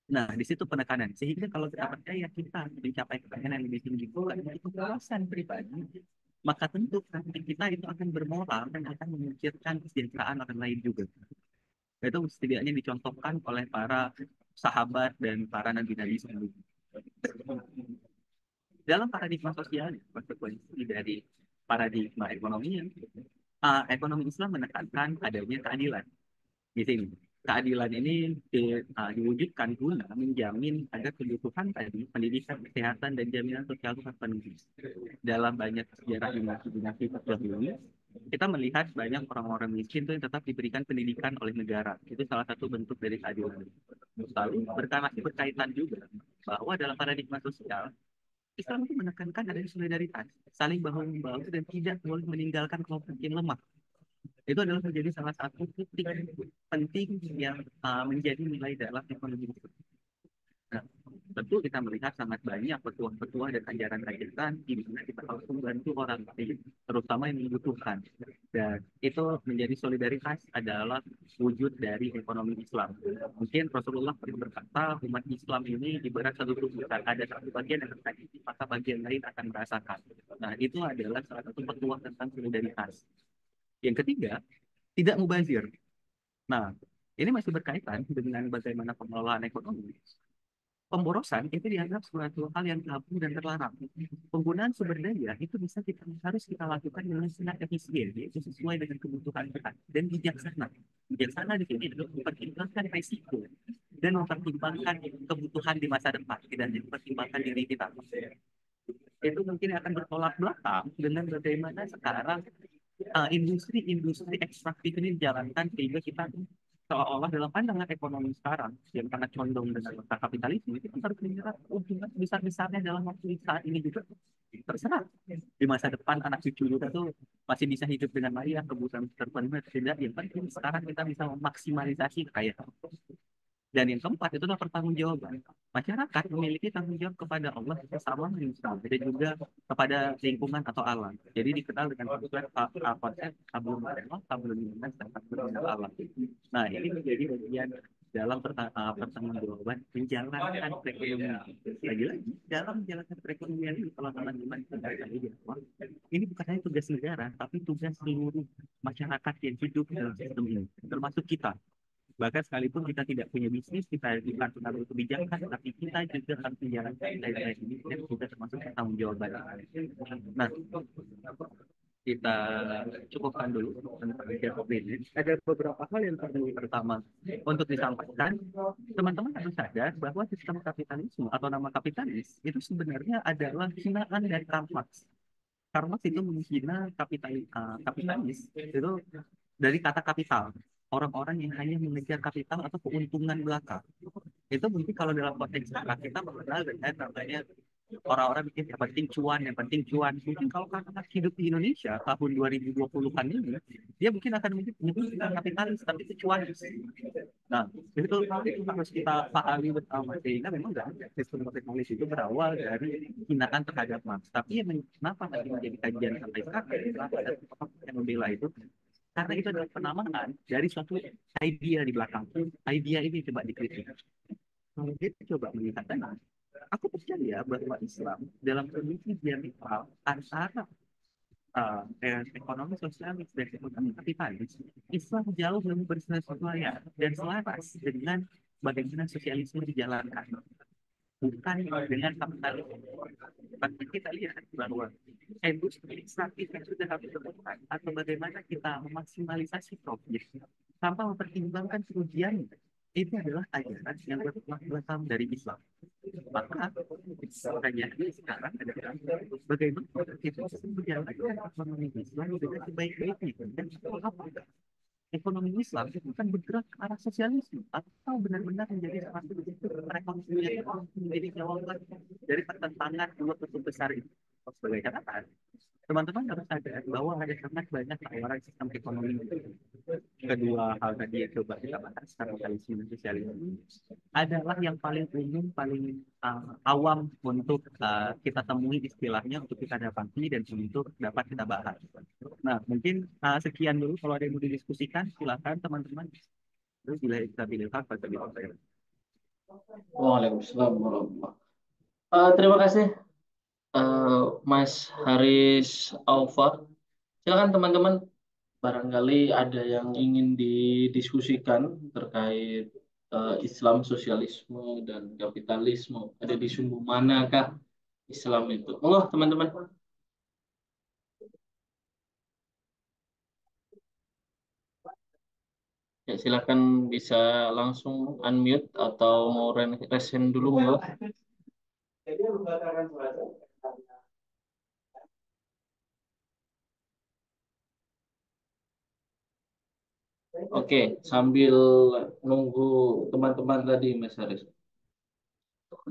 Nah, di situ penekanan. Sehingga kalau kita percaya kita mencapai kekayaan yang lebih tinggi bukan itu kepuasan pribadi, maka tentu nanti kita itu akan bermoral dan akan memikirkan kesejahteraan orang lain juga. Itu setidaknya dicontohkan oleh para sahabat dan para nabi-nabi sebelumnya. Dalam paradigma sosial, konsekuensi dari paradigma ekonomi, ekonomi Islam menekankan adanya keadilan di sini. Keadilan ini diwujudkan guna menjamin agar kebutuhan tadi, pendidikan, kesehatan, dan jaminan sosial terpenuhi. Dalam banyak sejarah dinasti-dinasti terdahulu, kita melihat banyak orang-orang miskin itu yang tetap diberikan pendidikan oleh negara. Itu salah satu bentuk dari keadilan. Lalu berkaitan juga bahwa dalam paradigma sosial, Islam itu menekankan adanya solidaritas, saling bahu-membahu dan tidak boleh meninggalkan kelompok yang lemah. Itu adalah menjadi salah satu titik penting yang menjadi nilai dalam ekonomi. Nah, tentu kita melihat sangat banyak petuah-petuah dan ajaran-ajaran di mana kita harus membantu orang lain, terutama yang membutuhkan. Dan itu menjadi solidaritas adalah wujud dari ekonomi Islam. Mungkin Rasulullah pernah berkata, umat Islam ini ibarat satu tubuh, ada satu bagian yang tersakiti, maka bagian lain akan merasakan. Nah, itu adalah salah satu petuah tentang solidaritas. Yang ketiga, tidak mubazir. Nah, ini masih berkaitan dengan bagaimana pengelolaan ekonomi. Pemborosan itu dianggap suatu hal yang tabu dan terlarang. Penggunaan sumber daya itu harus kita lakukan dengan sangat efisien, yaitu sesuai dengan kebutuhan kita dan bijaksana. Bijaksana di sini adalah mempertimbangkan risiko dan mempertimbangkan kebutuhan di masa depan, tidak hanya mempertimbangkan diri kita. Itu mungkin akan bertolak belakang dengan bagaimana sekarang industri-industri ekstraktif ini dijalankan sehingga kita seolah-olah dalam pandangan ekonomi sekarang yang sangat condong dengan masa kapitalisme itu harus menyerap keuntungan besar-besarnya dalam waktu saat ini juga terserah di masa depan anak cucu kita tuh masih bisa hidup dengan layak kebutuhan terpenuhi atau tidak, yang penting sekarang kita bisa memaksimalisasi kekayaan. Dan yang keempat itu adalah pertanggungjawaban. Masyarakat memiliki tanggung jawab kepada Allah bersama manusia dan juga kepada lingkungan atau alam. Jadi dikenal dengan konsep hablum minallah, hablum minannas, dan hablum minal alam. Nah, ini menjadi bagian dalam pertanggungjawaban menjalankan perekonomian. Lagi-lagi dalam menjalankan perekonomian ini, kalau teman-teman ini bukan hanya tugas negara, tapi tugas seluruh masyarakat yang hidup dalam sistem ini, termasuk kita. Bahkan sekalipun kita tidak punya bisnis, kita bukan pengaruh kebijakan, tapi kita juga harus menjalankan nilai-nilai ini dan juga termasuk tanggung jawaban. Nah, kita cukupkan dulu tentang ini. Ada beberapa hal yang pertama untuk disampaikan. Teman-teman harus sadar bahwa sistem kapitalisme atau nama kapitalis itu sebenarnya adalah hinaan dari Karl Marx. Karl Marx itu menghina kapitalis itu dari kata kapital. Orang-orang yang hanya mengejar kapital atau keuntungan belaka. Itu mungkin kalau dalam konteks kita mengenal dengan namanya orang-orang bikin yang penting cuan, yang penting cuan. Mungkin kalau anak hidup di Indonesia tahun 2020-an ini, dia mungkin akan menyebut kapitalis, tapi itu cuan. Nah, itu harus kita pahami bersama, sehingga memang sistem kapitalis itu berawal dari hinaan terhadap Marx. Tapi kenapa tadi menjadi kajian sampai sekarang? Kenapa ada yang membela itu? Karena itu adalah penamaan dari suatu idea di belakang. Idea ini coba dikritik. Kalau kita coba melihat, aku percaya bahwa Islam dalam kondisi diametral antara ekonomi sosialis dan ekonomi kapitalis, Islam jauh lebih bersesuaian dan selaras dengan bagaimana sosialisme dijalankan, bukan dengan kapitalisme. Tapi kita lihat bahwa industri ekstraktif yang sudah kami temukan atau bagaimana kita memaksimalisasi profit tanpa mempertimbangkan kerugian, itu adalah ajaran yang berasal dari Islam. Maka pertanyaannya sekarang adalah bagaimana kita menjalankan ekonomi Islam dengan sebaik-baiknya dan apa ekonomi Islam itu akan bergerak ke arah sosialisme atau benar-benar menjadi salah satu perekonomian yang menjadi jawaban dari pertentangan dua kutub besar itu. Sebagai catatan, teman-teman harus sadar bahwa ada sangat banyak tawaran sistem ekonomi. Kedua hal tadi yang coba kita bahas, kapitalisme dan sosialisme, adalah yang paling umum, paling awam untuk kita temui istilahnya untuk kita dapati dan untuk dapat kita bahas. Nah, mungkin sekian dulu. Kalau ada yang mau didiskusikan, silakan teman-teman. Terus bila kita pilih hak, pada saya. Waalaikumsalam warahmatullahi wabarakatuh. Terima kasih Mas Haris Aufa. Silakan teman-teman barangkali ada yang ingin didiskusikan terkait Islam, sosialisme, dan kapitalisme. Ada di sumbu manakah Islam itu? Oh, teman-teman. Ya, silakan bisa langsung unmute atau mau resen dulu, enggak? Oke, sambil nunggu teman-teman tadi, Mas Haris.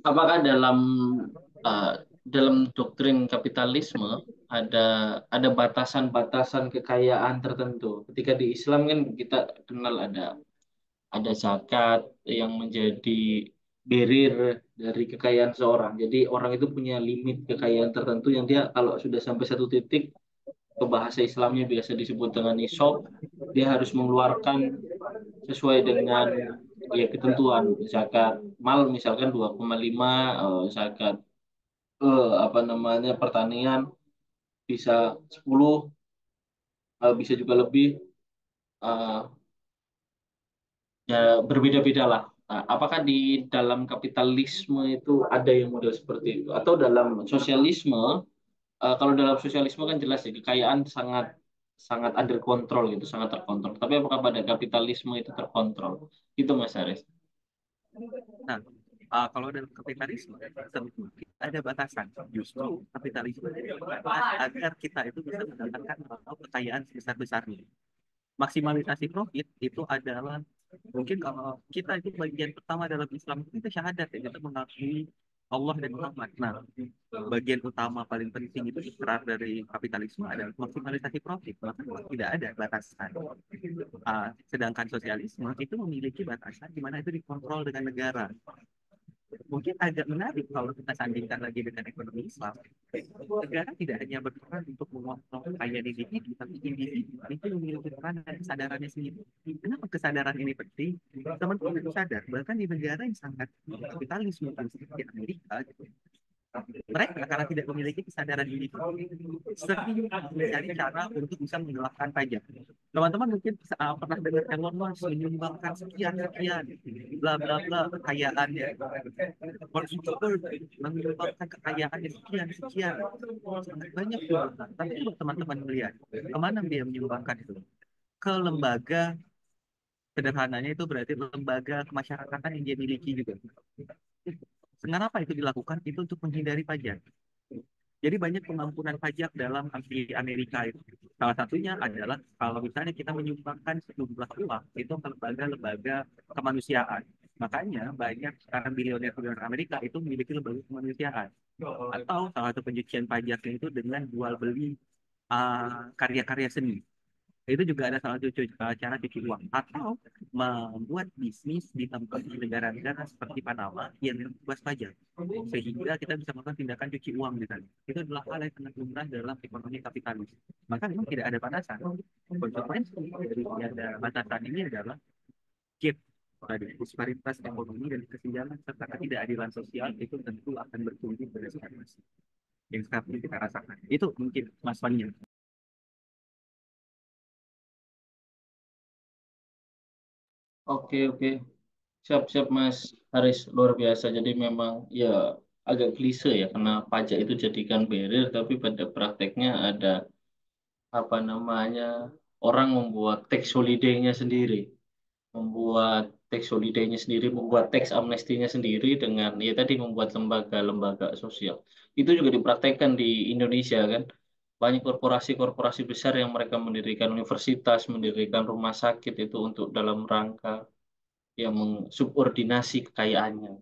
Apakah uh, dalam doktrin kapitalisme ada batasan-batasan kekayaan tertentu? Ketika di Islam kan kita kenal ada zakat yang menjadi barrier dari kekayaan seorang. Jadi orang itu punya limit kekayaan tertentu yang dia kalau sudah sampai satu titik, ke bahasa Islamnya biasa disebut dengan nisab, dia harus mengeluarkan sesuai dengan ya ketentuan zakat mal misalkan 2,5, zakat apa namanya pertanian bisa 10, bisa juga lebih, eh, ya berbeda-beda lah. Nah, apakah di dalam kapitalisme itu ada yang model seperti itu atau dalam sosialisme? Kalau dalam sosialisme kan jelas ya kekayaan sangat sangat under control gitu, sangat terkontrol. Tapi apakah pada kapitalisme itu terkontrol? Itu Mas Haris. Nah, kalau dalam kapitalisme tentu ada batasan. Justru kapitalisme agar kita itu bisa mendapatkan kekayaan sebesar-besarnya. Maksimalisasi profit itu adalah mungkin kalau kita itu bagian pertama dalam Islam itu kita syahadat ya, kita mengakui Allah dan Muhammad. Nah, bagian utama paling penting itu ikrar dari kapitalisme adalah maksimalisasi profit. Maka tidak ada batasan. Sedangkan sosialisme itu memiliki batasan di mana itu dikontrol dengan negara. Mungkin agak menarik kalau kita sandingkan lagi dengan ekonomi Islam. Negara tidak hanya berperan untuk mengontrol kekayaan individu, tapi individu itu memiliki peran dan kesadarannya sendiri. Kenapa kesadaran ini penting? Teman-teman harus sadar, bahkan di negara yang sangat kapitalis mungkin seperti Amerika, gitu, mereka karena tidak memiliki kesadaran individu sering mencari cara untuk bisa mengelakkan pajak. Teman-teman mungkin pernah dengar Elon Musk menyumbangkan sekian sekian bla bla bla kekayaannya. Mark Zuckerberg menyumbangkan kekayaannya sekian sekian sangat banyak tuh. Tapi coba teman-teman melihat kemana dia menyumbangkan itu? Ke lembaga, sederhananya itu berarti lembaga kemasyarakatan yang dia miliki juga. Kenapa itu dilakukan? Itu untuk menghindari pajak. Jadi banyak pengampunan pajak dalam di Amerika itu. Salah satunya adalah kalau misalnya kita menyumbangkan sejumlah uang itu ke lembaga-lembaga kemanusiaan. Makanya banyak sekarang bilioner-bilioner Amerika itu memiliki lembaga kemanusiaan. Atau salah satu pencucian pajaknya itu dengan jual beli karya-karya seni. Itu juga ada salah satu cara cuci uang atau membuat bisnis di tempat di negara-negara seperti Panama yang bebas pajak sehingga kita bisa melakukan tindakan cuci uang di sana. Itu adalah hal yang sangat lumrah dalam ekonomi kapitalis. Maka memang tidak ada batasan. Konsekuensi dari ada batasan ini adalah gap tadi disparitas ekonomi dan kesenjangan serta ketidakadilan sosial itu tentu akan bertumbuh pada saat yang sekarang ini kita rasakan. Itu mungkin Mas Fania. Oke, oke. Siap-siap Mas Haris, luar biasa. Jadi memang ya agak klise ya, karena pajak itu jadikan barrier, tapi pada prakteknya ada apa namanya orang membuat tax holiday-nya sendiri, membuat tax amnestinya sendiri dengan ya tadi membuat lembaga-lembaga sosial. Itu juga dipraktekkan di Indonesia kan. Banyak korporasi-korporasi besar yang mereka mendirikan universitas, mendirikan rumah sakit itu untuk dalam rangka yang mensubordinasi kekayaannya.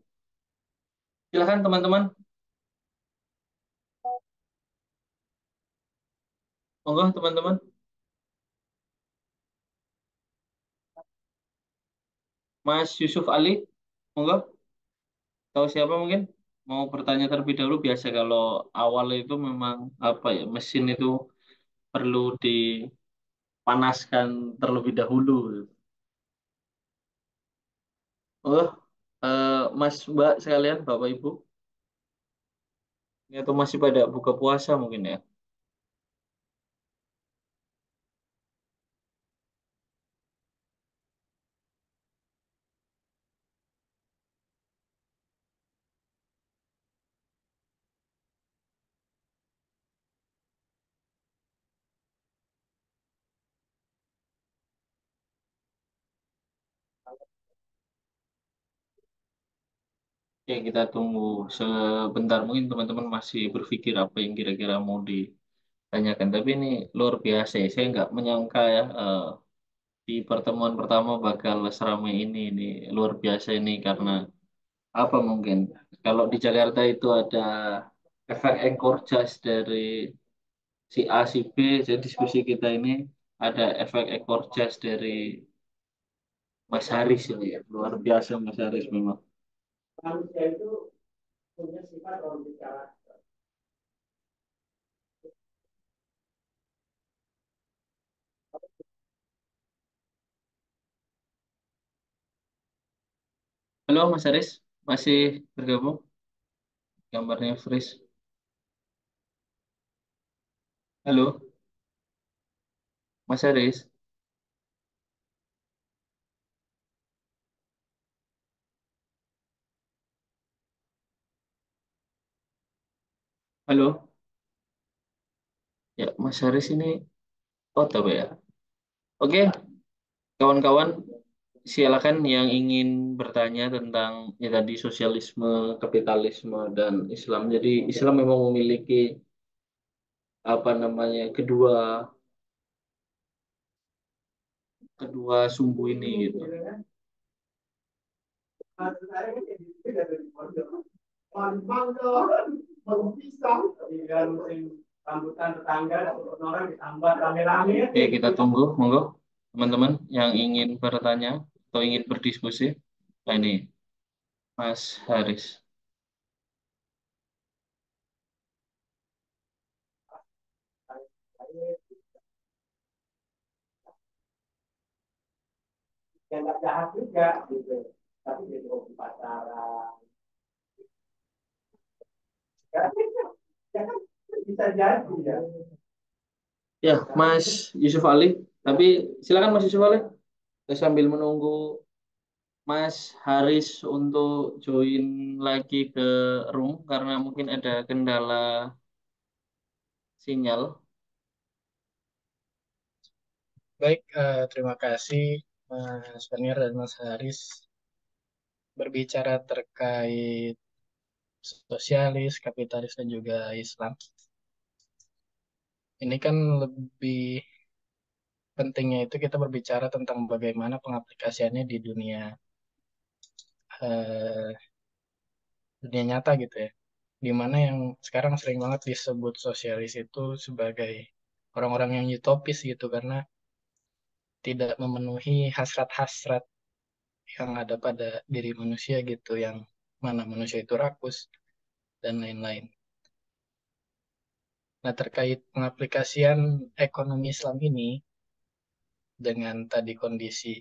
Silakan teman-teman, monggo teman-teman. Mas Yusuf Ali, monggo. Tahu siapa mungkin? Mau bertanya terlebih dahulu. Biasa kalau awal itu memang apa ya, mesin itu perlu dipanaskan terlebih dahulu. Oh, Mas Mbak sekalian, Bapak Ibu, ini atau masih pada buka puasa mungkin ya? Oke, kita tunggu sebentar. Mungkin teman-teman masih berpikir apa yang kira-kira mau ditanyakan. Tapi ini luar biasa ya. Saya nggak menyangka ya di pertemuan pertama bakal seramai ini. Ini luar biasa ini karena apa mungkin? Kalau di Jakarta itu ada efek ekor jas dari si A, si B. Jadi diskusi kita ini ada efek ekor jas dari Mas Haris ini ya. Luar biasa Mas Haris memang. Halo Mas Haris, masih bergabung? Gambarnya freeze. Halo, Mas Haris. Halo, ya Mas Haris ini tahu ya. Oke, kawan-kawan, silakan yang ingin bertanya tentang ya tadi sosialisme, kapitalisme dan Islam. Jadi Islam memang memiliki apa namanya kedua kedua sumbu ini gitu. Oke, kita tunggu, monggo teman-teman yang ingin bertanya atau ingin berdiskusi. Nah, ini Mas Haris. Ya, Mas Yusuf Ali. Tapi silakan Mas Yusuf Ali. Kita sambil menunggu Mas Haris untuk join lagi ke room karena mungkin ada kendala sinyal. Baik, terima kasih Mas Fanir dan Mas Haris berbicara terkait sosialis, kapitalis, dan juga Islam. Ini kan lebih pentingnya itu kita berbicara tentang bagaimana pengaplikasiannya di eh, dunia nyata gitu ya. Di mana yang sekarang sering banget disebut sosialis itu sebagai orang-orang yang utopis gitu karena tidak memenuhi hasrat-hasrat yang ada pada diri manusia gitu, yang mana manusia itu rakus dan lain-lain. Nah, terkait pengaplikasian ekonomi Islam ini dengan tadi kondisi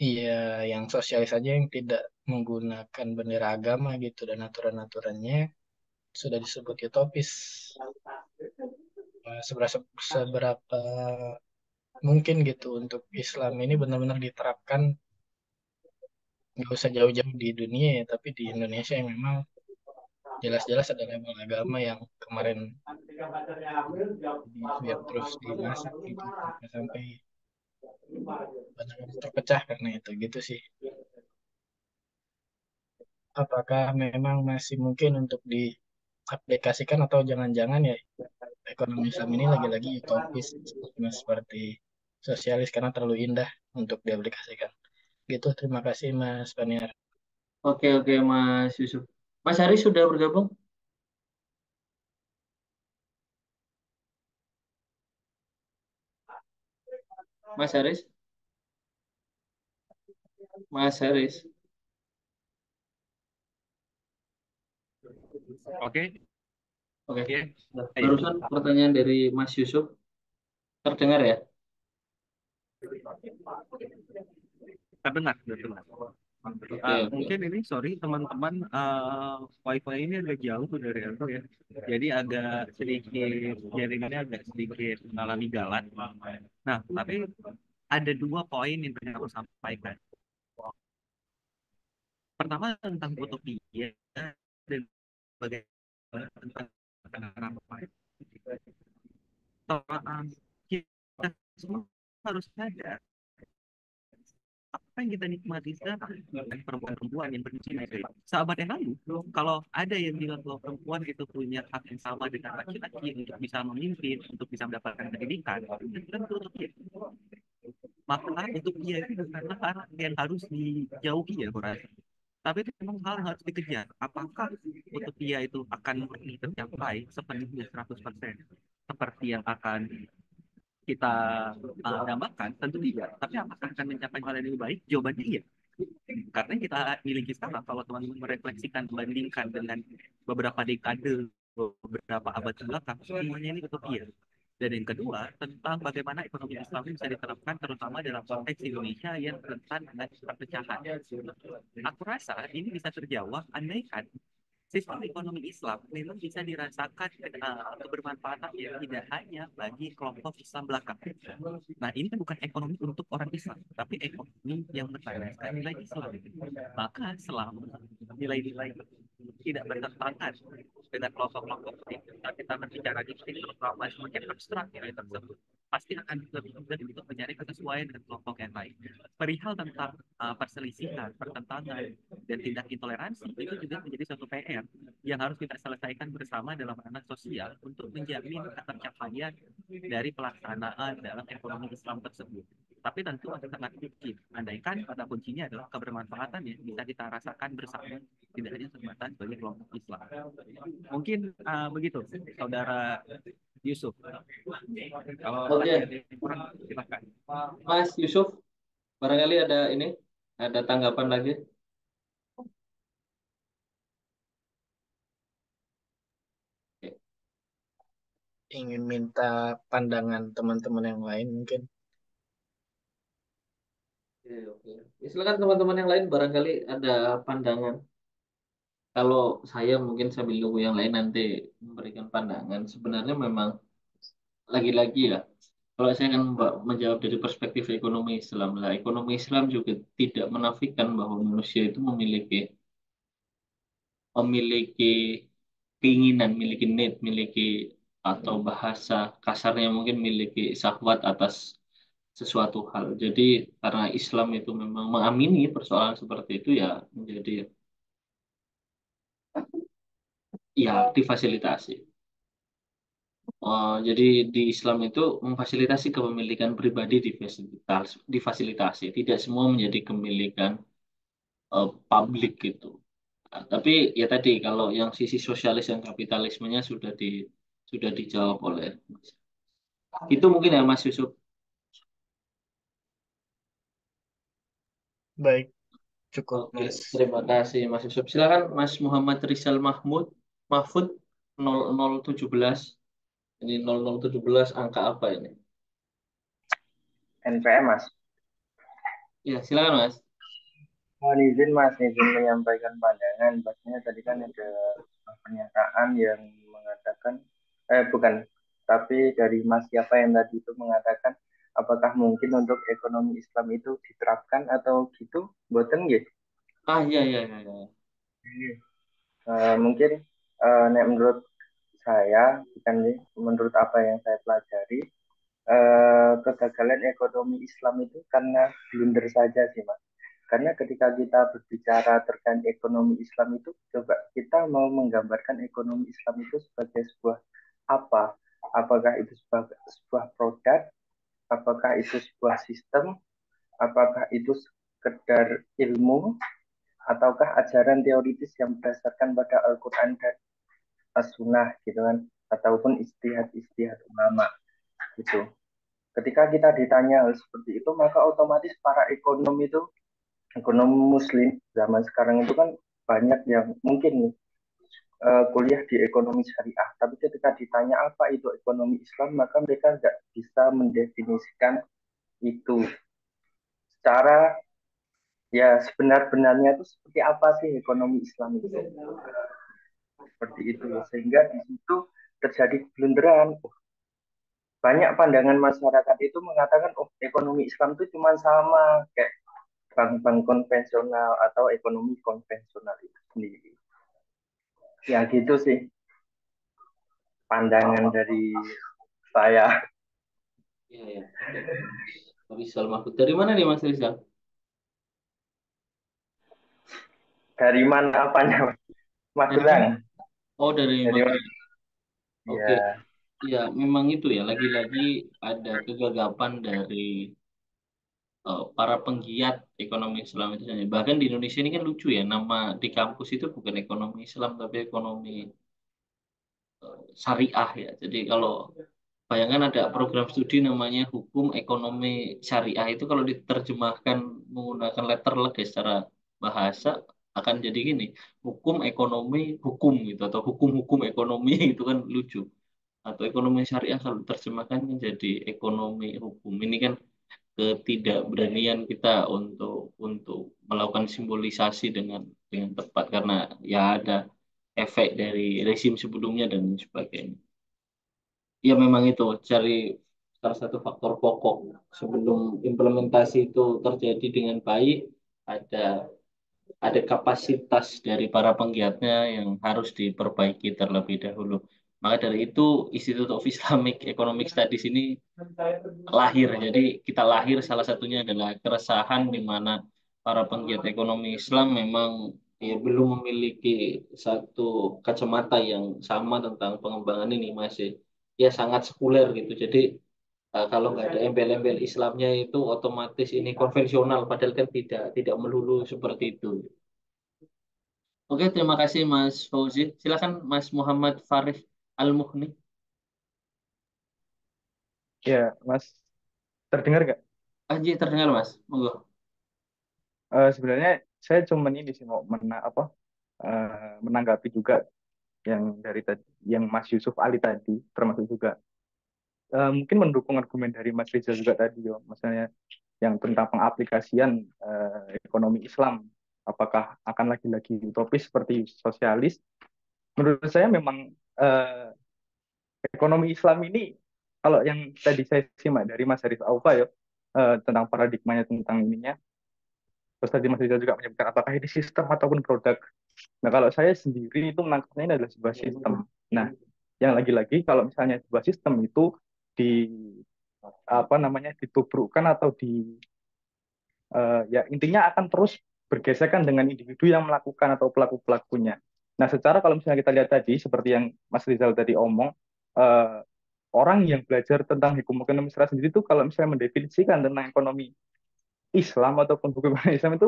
iya yang sosialis saja yang tidak menggunakan bendera agama gitu dan aturan-aturannya sudah disebut utopis. Seberapa mungkin gitu untuk Islam ini benar-benar diterapkan nggak usah jauh-jauh di dunia ya, tapi di Indonesia yang memang jelas-jelas ada label agama yang kemarin yang terus dimasak gitu sampai benar-benar terpecah karena itu gitu sih. Apakah memang masih mungkin untuk diaplikasikan atau jangan-jangan ya ekonomi Islam ini lagi-lagi utopis seperti sosialis karena terlalu indah untuk diaplikasikan. Gitu, terima kasih Mas Paniar. Oke, oke Mas Yusuf. Mas Haris sudah bergabung? Mas Haris? Mas Haris. Oke, Oke. ya. Nah, Ayo. barusan pertanyaan dari Mas Yusuf terdengar ya? Terdengar, terdengar. Oke, oke. Mungkin ini sorry teman-teman, wifi ini agak jauh dari aku ya, jadi agak sedikit jaringannya agak sedikit mengalami galat. Nah, tapi ada dua poin yang ingin aku sampaikan. Pertama tentang utopia dan bagaimana tentang kenapa kita semua harus sadar apa yang kita nikmati sekarang dan perempuan-perempuan yang berzina itu. Sahabat yang lalu, kalau ada yang bilang bahwa perempuan itu punya hak yang sama dengan laki-laki untuk bisa memimpin, untuk bisa mendapatkan pendidikan, itu tentu untuk dia. Maka untuk dia itu bukanlah hal yang harus dijauhi ya, Quran. Tapi itu memang hal yang harus dikejar. Apakah utopia itu akan tercapai sepenuhnya 100% seperti yang akan kita dambakan? Tentu tidak. Tapi apakah akan mencapai hal yang lebih baik? Jawabannya iya. Karena kita miliki sekarang, kalau teman-teman merefleksikan, bandingkan dengan beberapa dekade, beberapa abad belakang, semuanya ini utopia. Dan yang kedua, tentang bagaimana ekonomi Islam bisa diterapkan terutama dalam konteks Indonesia yang rentan dengan perpecahan. Aku rasa ini bisa terjawab andaikan sistem ekonomi Islam memang bisa dirasakan kebermanfaatan yang tidak hanya bagi kelompok Islam belakang. Nah, ini kan bukan ekonomi untuk orang Islam, tapi ekonomi yang berlandaskan nilai Islam. Maka selama nilai-nilai tidak bertentangan dengan kelompok-kelompok itu, kita berbicara di sini terutama semakin abstrak nilai tersebut, pasti akan lebih mudah untuk mencari kesesuaian dengan kelompok yang lain. Perihal tentang perselisihan, pertentangan, dan tindak intoleransi itu juga menjadi suatu PR yang harus kita selesaikan bersama dalam ranah sosial untuk menjamin ketercapaian dari pelaksanaan dalam ekonomi Islam tersebut. Tapi tentu ada sangat mungkin, andaikan kata kuncinya adalah kebermanfaatan yang bisa kita rasakan bersama, tidak hanya sebatas bagi kelompok Islam. Mungkin begitu, Saudara Yusuf. Kalau Oke, ada yang kurang, silakan. Mas Yusuf, barangkali ada tanggapan lagi? Oke, Ingin minta pandangan teman-teman yang lain mungkin. oke. Ya, silakan teman-teman yang lain barangkali ada pandangan. Kalau saya mungkin sambil nunggu yang lain nanti memberikan pandangan. Sebenarnya memang lagi-lagi ya, kalau saya akan menjawab dari perspektif ekonomi Islam lah. Ekonomi Islam juga tidak menafikan bahwa manusia itu memiliki memiliki keinginan, memiliki need, memiliki atau bahasa kasarnya mungkin memiliki syahwat atas sesuatu hal. Jadi karena Islam itu memang mengamini persoalan seperti itu ya menjadi ya difasilitasi. Jadi di Islam itu memfasilitasi kepemilikan pribadi difasilitasi. Tidak semua menjadi kepemilikan publik gitu. Nah, tapi ya tadi kalau yang sisi sosialis dan kapitalismenya sudah dijawab oleh Mas. Itu mungkin ya Mas Yusuf. Baik, cukup Oke, Mas. terima kasih Mas Yusuf. Silakan Mas Muhammad Rizal Mahfud 0017. Ini 0017 angka apa ini? NPM Mas. Ya, silakan Mas. Mohon izin Mas, izin menyampaikan pandangan. Pastinya tadi kan ada pernyataan yang mengatakan, bukan, tapi dari Mas siapa yang tadi itu mengatakan, apakah mungkin untuk ekonomi Islam itu diterapkan atau gitu? Boten gitu. Iya, iya, iya, iya. Mungkin menurut saya, bukan nih, menurut apa yang saya pelajari, kegagalan ekonomi Islam itu karena blunder saja sih Mas. Karena ketika kita berbicara terkait ekonomi Islam itu, coba kita mau menggambarkan ekonomi Islam itu sebagai sebuah apa? Apakah itu sebuah produk? Apakah itu sebuah sistem? Apakah itu sekedar ilmu? Ataukah ajaran teoritis yang berdasarkan pada Al-Quran dan As-Sunnah gitu kan? Ataupun istihad-istihad ulama gitu. Ketika kita ditanya hal seperti itu, maka otomatis para ekonomi muslim zaman sekarang itu kan banyak yang mungkin kuliah di ekonomi syariah, tapi ketika ditanya apa itu ekonomi Islam, maka mereka nggak bisa mendefinisikan itu secara ya sebenar-benarnya itu seperti apa sih ekonomi Islam itu, seperti itu, sehingga di situ terjadi blunderan. Banyak pandangan masyarakat itu mengatakan, oh ekonomi Islam itu cuma sama kayak bank-bank konvensional atau ekonomi konvensional itu sendiri. Ya gitu sih pandangan dari saya. Iya, iya. Oke. Rizal Mahfud. Dari mana nih Mas Rizal? Dari mana apanya, Mas? Dari mana? Magelang. Oh, dari Dari mana? Magelang. Oke. Ya, Ya, memang itu ya. Lagi-lagi ada kegagapan dari para penggiat ekonomi Islam itu sendiri. Bahkan di Indonesia ini kan lucu ya, nama di kampus itu bukan ekonomi Islam, tapi ekonomi syariah ya. Jadi kalau bayangkan ada program studi namanya Hukum Ekonomi Syariah itu kalau diterjemahkan menggunakan letterlek ya secara bahasa akan jadi gini, hukum ekonomi hukum gitu atau hukum-hukum ekonomi itu kan lucu. Atau ekonomi syariah kalau diterjemahkan menjadi ekonomi hukum. Ini kan ketidakberanian kita untuk melakukan simbolisasi dengan tepat karena ya ada efek dari rezim sebelumnya dan sebagainya. Ya memang itu cari salah satu faktor pokok sebelum implementasi itu terjadi dengan baik ada ada kapasitas dari para penggiatnya yang harus diperbaiki terlebih dahulu. Maka dari itu Institute of Islamic Economic Studies ini lahir. Jadi kita lahir salah satunya adalah keresahan di mana para penggiat ekonomi Islam memang ya, belum memiliki satu kacamata yang sama tentang pengembangan ini masih ya sangat sekuler gitu. Jadi kalau nggak ada embel-embel Islamnya itu otomatis ini konvensional padahal kan tidak melulu seperti itu. Oke, terima kasih Mas Fauzi. Silakan Mas Muhammad Farif Al-Muhni. Ya, Mas, terdengar nggak? Anji terdengar Mas. Monggo. Sebenarnya saya cuma ini sih mau menanggapi juga yang dari tadi, yang Mas Yusuf Ali tadi, termasuk juga mungkin mendukung argumen dari Mas Rizal juga tadi, yo, misalnya yang tentang pengaplikasian ekonomi Islam, apakah akan lagi-lagi utopis seperti sosialis? Menurut saya memang eh, ekonomi Islam ini, kalau yang tadi saya simak dari Mas Arif Aufa ya, tentang paradigmanya tentang ininya. Terus tadi Mas Rizal juga menyebutkan apakah ini sistem ataupun produk. Nah, kalau saya sendiri itu menangkapnya ini adalah sebuah sistem. Nah, yang lagi-lagi kalau misalnya sebuah sistem itu di apa namanya ditubrukkan atau ya intinya akan terus bergesekan dengan individu yang melakukan atau pelaku-pelakunya. Nah, secara kalau misalnya kita lihat tadi seperti yang Mas Rizal tadi omong, eh, orang yang belajar tentang hukum ekonomi secara sendiri itu kalau misalnya mendefinisikan tentang ekonomi Islam ataupun hukum ekonomi Islam itu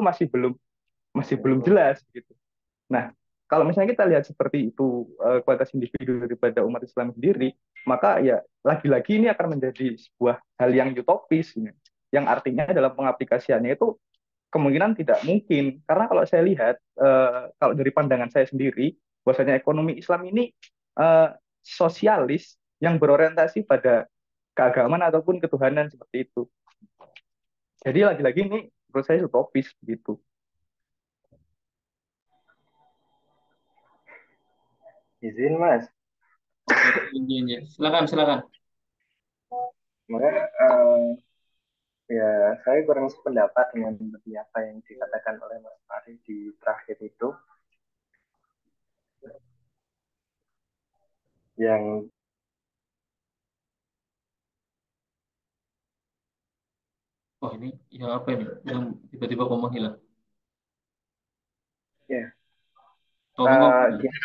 masih belum jelas gitu. Nah, kalau misalnya kita lihat seperti itu kualitas individu daripada umat Islam sendiri, maka ya lagi-lagi ini akan menjadi sebuah hal yang utopis, ya. Yang artinya dalam pengaplikasiannya itu kemungkinan tidak mungkin. Karena kalau saya lihat, kalau dari pandangan saya sendiri, bahwasanya ekonomi Islam ini eh, sosialis yang berorientasi pada keagamaan ataupun ketuhanan seperti itu. Jadi lagi-lagi ini menurut saya utopis gitu. izin Mas. Oke, intinya. Silakan, silakan. Maka ya saya kurang sependapat dengan apa yang dikatakan oleh Mas Ari di terakhir itu, yang Oh ini yang apa ini? Yang tiba-tiba kok menghilang. ya Oh, monggo. gini,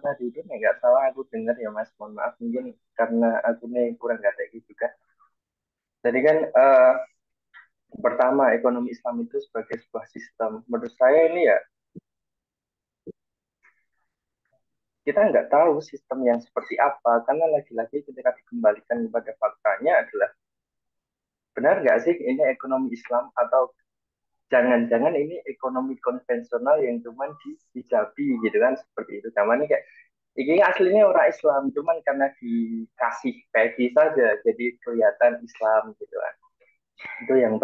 tadi itu nggak salah aku dengar ya Mas, mohon maaf mungkin karena aku nih kurang ngerti juga. Jadi kan pertama ekonomi Islam itu sebagai sebuah sistem. Menurut saya ini ya kita nggak tahu sistem yang seperti apa karena lagi-lagi ketika dikembalikan kepada faktanya adalah benar nggak sih ini ekonomi Islam atau jangan-jangan ini ekonomi konvensional yang cuman dihijabi gitu kan seperti itu. Zaman ini kayak ini aslinya orang Islam cuman karena dikasih peci saja jadi kelihatan Islam gitu kan. Itu yang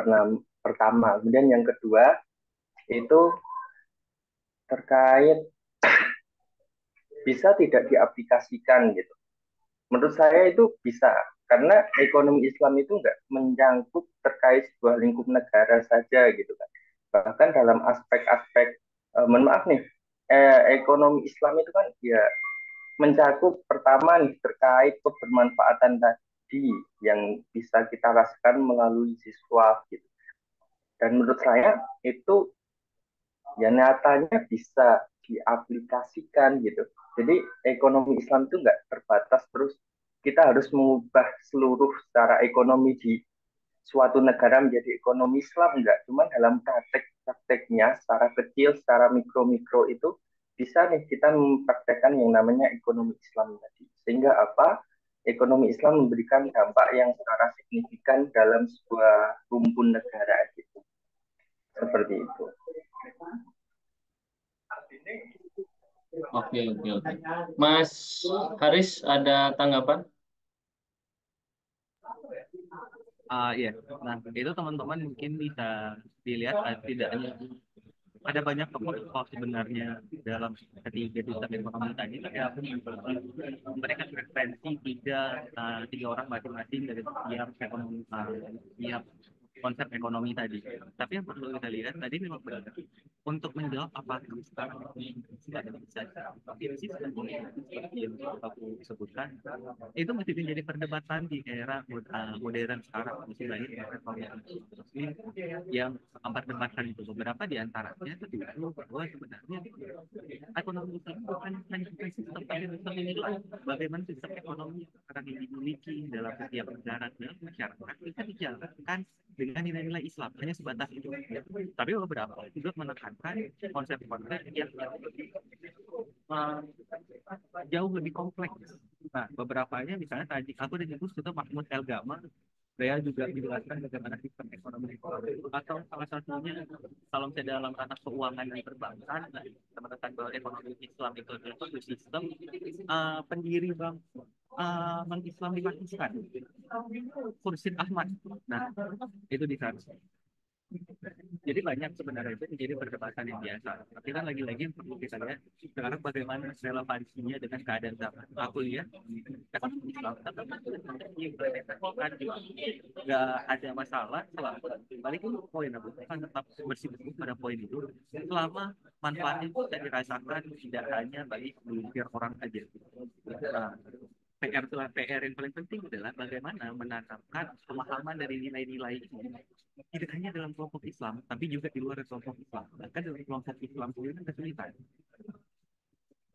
pertama. Kemudian yang kedua itu terkait bisa tidak diaplikasikan gitu. Menurut saya itu bisa karena ekonomi Islam itu nggak menyangkut terkait sebuah lingkup negara saja gitu kan. Bahkan dalam aspek-aspek mohon maaf nih ekonomi Islam itu kan ya mencakup pertama nih terkait kebermanfaatan tadi yang bisa kita rasakan melalui siswa gitu. Dan menurut saya itu ya nyatanya bisa diaplikasikan gitu. Jadi ekonomi Islam itu nggak terbatas terus kita harus mengubah seluruh secara ekonomi di suatu negara menjadi ekonomi Islam, enggak, cuman dalam praktek-prakteknya secara kecil, secara mikro-mikro itu bisa nih kita mempraktekkan yang namanya ekonomi Islam tadi. Sehingga apa? Ekonomi Islam memberikan dampak yang secara signifikan dalam sebuah rumpun negara gitu. Seperti itu. Oke, oke, oke. Mas Haris, ada tanggapan? Iya, nah itu teman-teman mungkin bisa dilihat tidak hanya ada banyak tokoh sebenarnya dalam ketiga sistem ekonomi tadi, tapi aku memberikan referensi tiga orang masing-masing dari setiap ekonomi, setiap konsep ekonomi tadi. Tapi yang perlu kita lihat tadi memang benar untuk menjawab apakah sekarang ini tidak bisa sih seperti yang aku sebutkan itu masih menjadi perdebatan di era modern sekarang, masih banyak reformasi yang memperdebatkan itu. Beberapa di antaranya setuju bahwa sebenarnya ekonomi itu bukan hanya sistem, tapi sistem inilah bagaimana sistem ekonomi yang sekarang ini dimiliki dalam setiap negara dan masyarakat bisa dijalankan dengan nilai-nilai Islam, hanya sebatas itu. Tapi beberapa juga menekankan konsep-konsep yang uh, jauh lebih kompleks. Nah, beberapanya misalnya tadi aku udah nyebut itu Mahmud El Gama, saya juga menjelaskan bagaimana sistem ekonomi atau salah satunya kalau misalnya dalam ranah keuangan dan perbankan, nah, teman-teman bahwa ekonomi Islam itu adalah suatu sistem pendiri Bank Islam di Pakistan, Khursyid Ahmad. Nah, itu di sana. Jadi banyak sebenarnya itu menjadi perdebatan yang biasa. Tapi kan lagi-lagi yang perlu kita lihat sekarang bagaimana relevansinya dengan keadaan zaman. Aku lihat ekonomi Islam tapi diimplementasikan juga nggak ada masalah selama balik ke poin aku kan tetap bersih-bersih pada poin itu selama manfaatnya bisa dirasakan tidak hanya bagi segelintir orang aja. Nah, PR yang paling penting adalah bagaimana menanamkan pemahaman dari nilai-nilai ini tidak hanya dalam kelompok Islam, tapi juga di luar kelompok Islam. Bahkan dalam kelompok Islam sendiri kesulitan.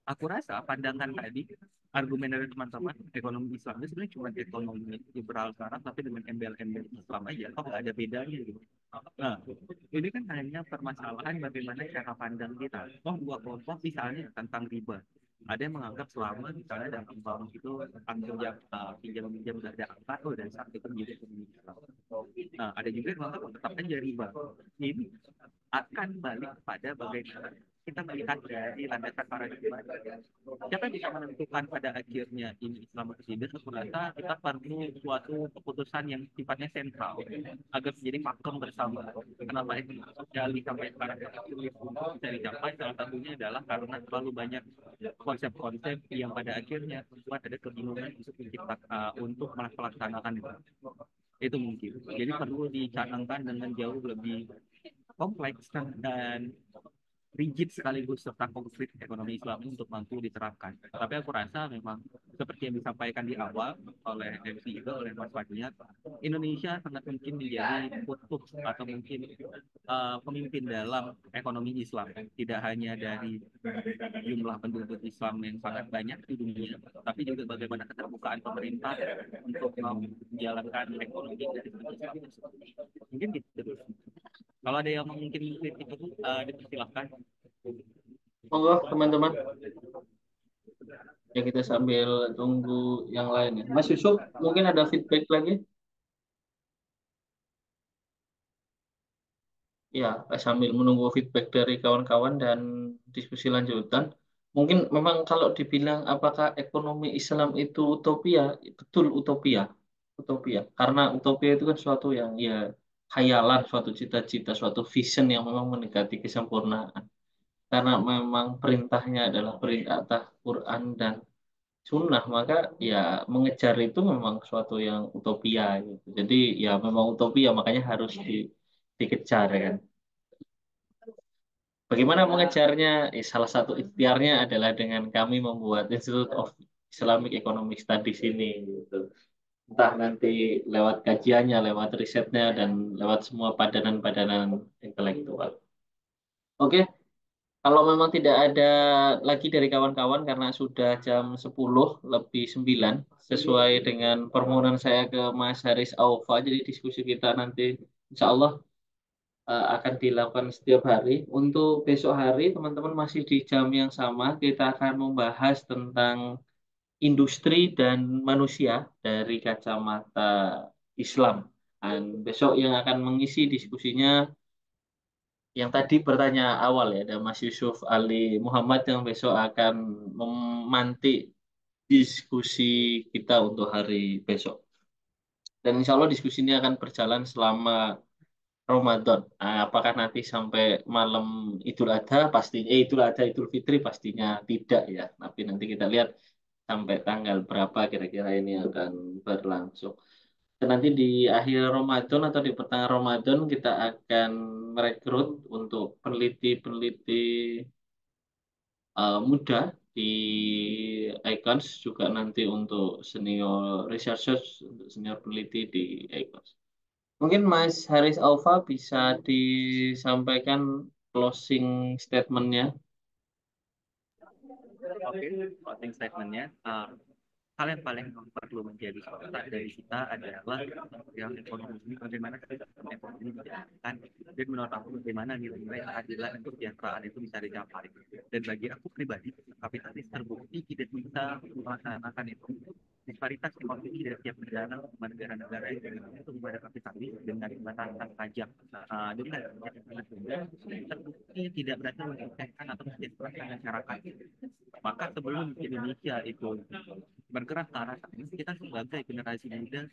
Aku rasa pandangan tadi, argumen dari teman-teman, ekonomi Islam itu sebenarnya cuma ekonomi liberal sekarang, tapi dengan embel-embel Islam aja, kok nggak ada bedanya gitu. Nah, ini kan hanya permasalahan bagaimana cara pandang kita. Oh, dua kelompok misalnya tentang riba. Ada yang menganggap selama misalnya dalam bank itu pinjam pinjam udah ada angka, oh dan saat itu menjadi ekonomi Islam. Nah, ada juga yang menganggap tetap aja riba. Ini akan balik pada bagaimana kita melihat dari landasan paradigma. Siapa yang bisa menentukan pada akhirnya ini Islam atau tidak? Aku rasa kita perlu suatu keputusan yang sifatnya sentral agar menjadi pakem bersama. Kenapa itu sosialis sampai sekarang bisa dicapai? Salah satunya adalah karena terlalu banyak konsep-konsep yang pada akhirnya membuat ada kebingungan untuk melaksanakan itu mungkin. Jadi perlu dicanangkan dengan jauh lebih kompleks dan rigid sekaligus serta konkret ekonomi Islam untuk mampu diterapkan. Tapi aku rasa memang seperti yang disampaikan di awal oleh MC itu, oleh Mas Fadliat, Indonesia sangat mungkin menjadi kutub atau mungkin pemimpin dalam ekonomi Islam. Tidak hanya dari jumlah penduduk Islam yang sangat banyak di dunia, tapi juga bagaimana keterbukaan pemerintah untuk menjalankan ekonomi dari Islam tersebut. Mungkin gitu. Kalau ada yang mungkin kritik itu dipersilahkan. Monggo teman-teman. Ya kita sambil tunggu yang lain ya. Mas Yusuf, mungkin ada feedback lagi? Ya, sambil menunggu feedback dari kawan-kawan dan diskusi lanjutan. Mungkin memang kalau dibilang apakah ekonomi Islam itu utopia, betul utopia. Utopia. Karena utopia itu kan suatu yang ya khayalan, suatu cita-cita, suatu vision yang memang mendekati kesempurnaan. Karena memang perintahnya adalah perintah atas Quran dan Sunnah, maka ya mengejar itu memang suatu yang utopia gitu. Jadi ya memang utopia, makanya harus dikejar ya kan. Bagaimana mengejarnya? Salah satu ikhtiarnya adalah dengan kami membuat Institute of Islamic Economic Studies ini gitu. Entah nanti lewat kajiannya, lewat risetnya, dan lewat semua padanan-padanan intelektual. Oke, Kalau memang tidak ada lagi dari kawan-kawan karena sudah jam 10 lebih 9 sesuai dengan permohonan saya ke Mas Haris Aufa. Jadi diskusi kita nanti insya Allah akan dilakukan setiap hari. Untuk besok hari teman-teman masih di jam yang sama. Kita akan membahas tentang industri dan manusia dari kacamata Islam. Dan besok yang akan mengisi diskusinya yang tadi bertanya awal ya, ada Mas Yusuf Ali Muhammad yang besok akan memantik diskusi kita untuk hari besok. Dan insya Allah diskusi ini akan berjalan selama Ramadan. Nah, apakah nanti sampai malam Idul Adha pastinya, Idul Adha Idul Fitri pastinya tidak ya. Tapi nanti kita lihat sampai tanggal berapa kira-kira ini akan berlangsung. Dan nanti di akhir Ramadan atau di pertengahan Ramadan kita akan merekrut untuk peneliti-peneliti muda di Icons juga nanti untuk senior researchers, untuk senior peneliti di Icons. Mungkin Mas Haris Alfa bisa disampaikan closing statement-nya. Oke, closing statement-nya. Hal yang paling perlu menjadi sorotan dari kita adalah yang ekonomi ini, bagaimana kesejahteraan ekonomi ini dijalankan, dan menurut aku bagaimana nilai-nilai keadilan dan kesejahteraan itu bisa dicapai. Dan bagi aku pribadi, kapitalis terbukti tidak bisa melaksanakan itu. Disparitas ekonomi dari tiap negara-negara itu kepada kapitalis dengan pembatasan pajak dengan terbukti tidak berhasil menyelesaikan atau mesejahterakan masyarakat. Maka sebelum Indonesia itu bergerak ke arah sana, kita sebagai generasi muda,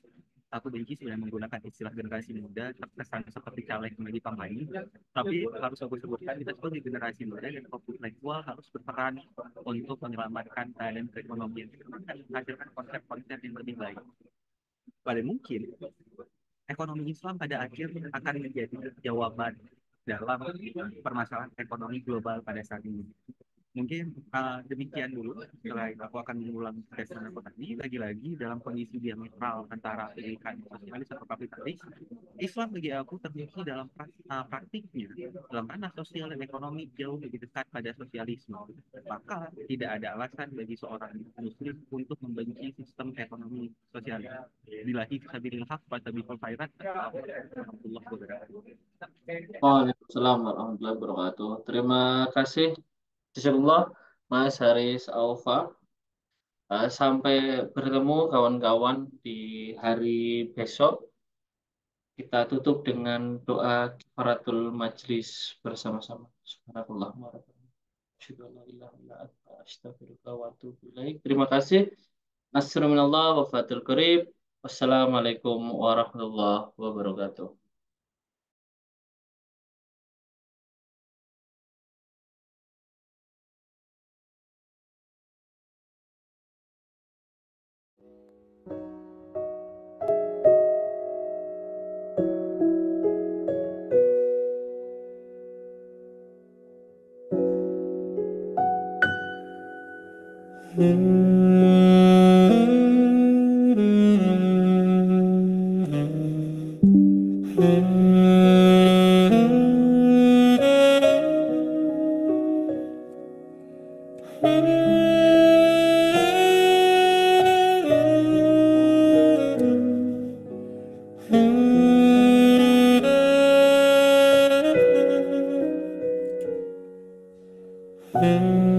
aku benci sebenarnya menggunakan istilah generasi muda terkesan seperti caleg di kampanye, tapi harus aku sebutkan kita sebagai generasi muda dan intelektual harus berperan untuk menyelamatkan keadaan perekonomian, menghasilkan konsep-konsep yang lebih baik. Paling mungkin ekonomi Islam pada akhirnya akan menjadi jawaban dalam permasalahan ekonomi global pada saat ini. Mungkin demikian dulu. Setelah itu aku akan mengulang statement aku tadi. Lagi-lagi dalam kondisi diametral antara pendidikan sosialis atau kapitalis, Islam bagi aku terbukti dalam praktiknya dalam ranah sosial dan ekonomi jauh lebih dekat pada sosialisme. Maka tidak ada alasan bagi seorang muslim untuk membenci sistem ekonomi sosialis. Billahi fisabilillah fastabiqul khairat. Assalamualaikum warahmatullahi wabarakatuh. Waalaikumsalam warahmatullahi wabarakatuh. Terima kasih. Jazakallah Mas Haris Alfa. Sampai bertemu kawan-kawan di hari besok. Kita tutup dengan doa kifaratul majlis bersama-sama. Subhanallah wa bihamdihi. Terima kasih. Assalamualaikum wabarakatuh. Wassalamualaikum warahmatullahi wabarakatuh. Hmm.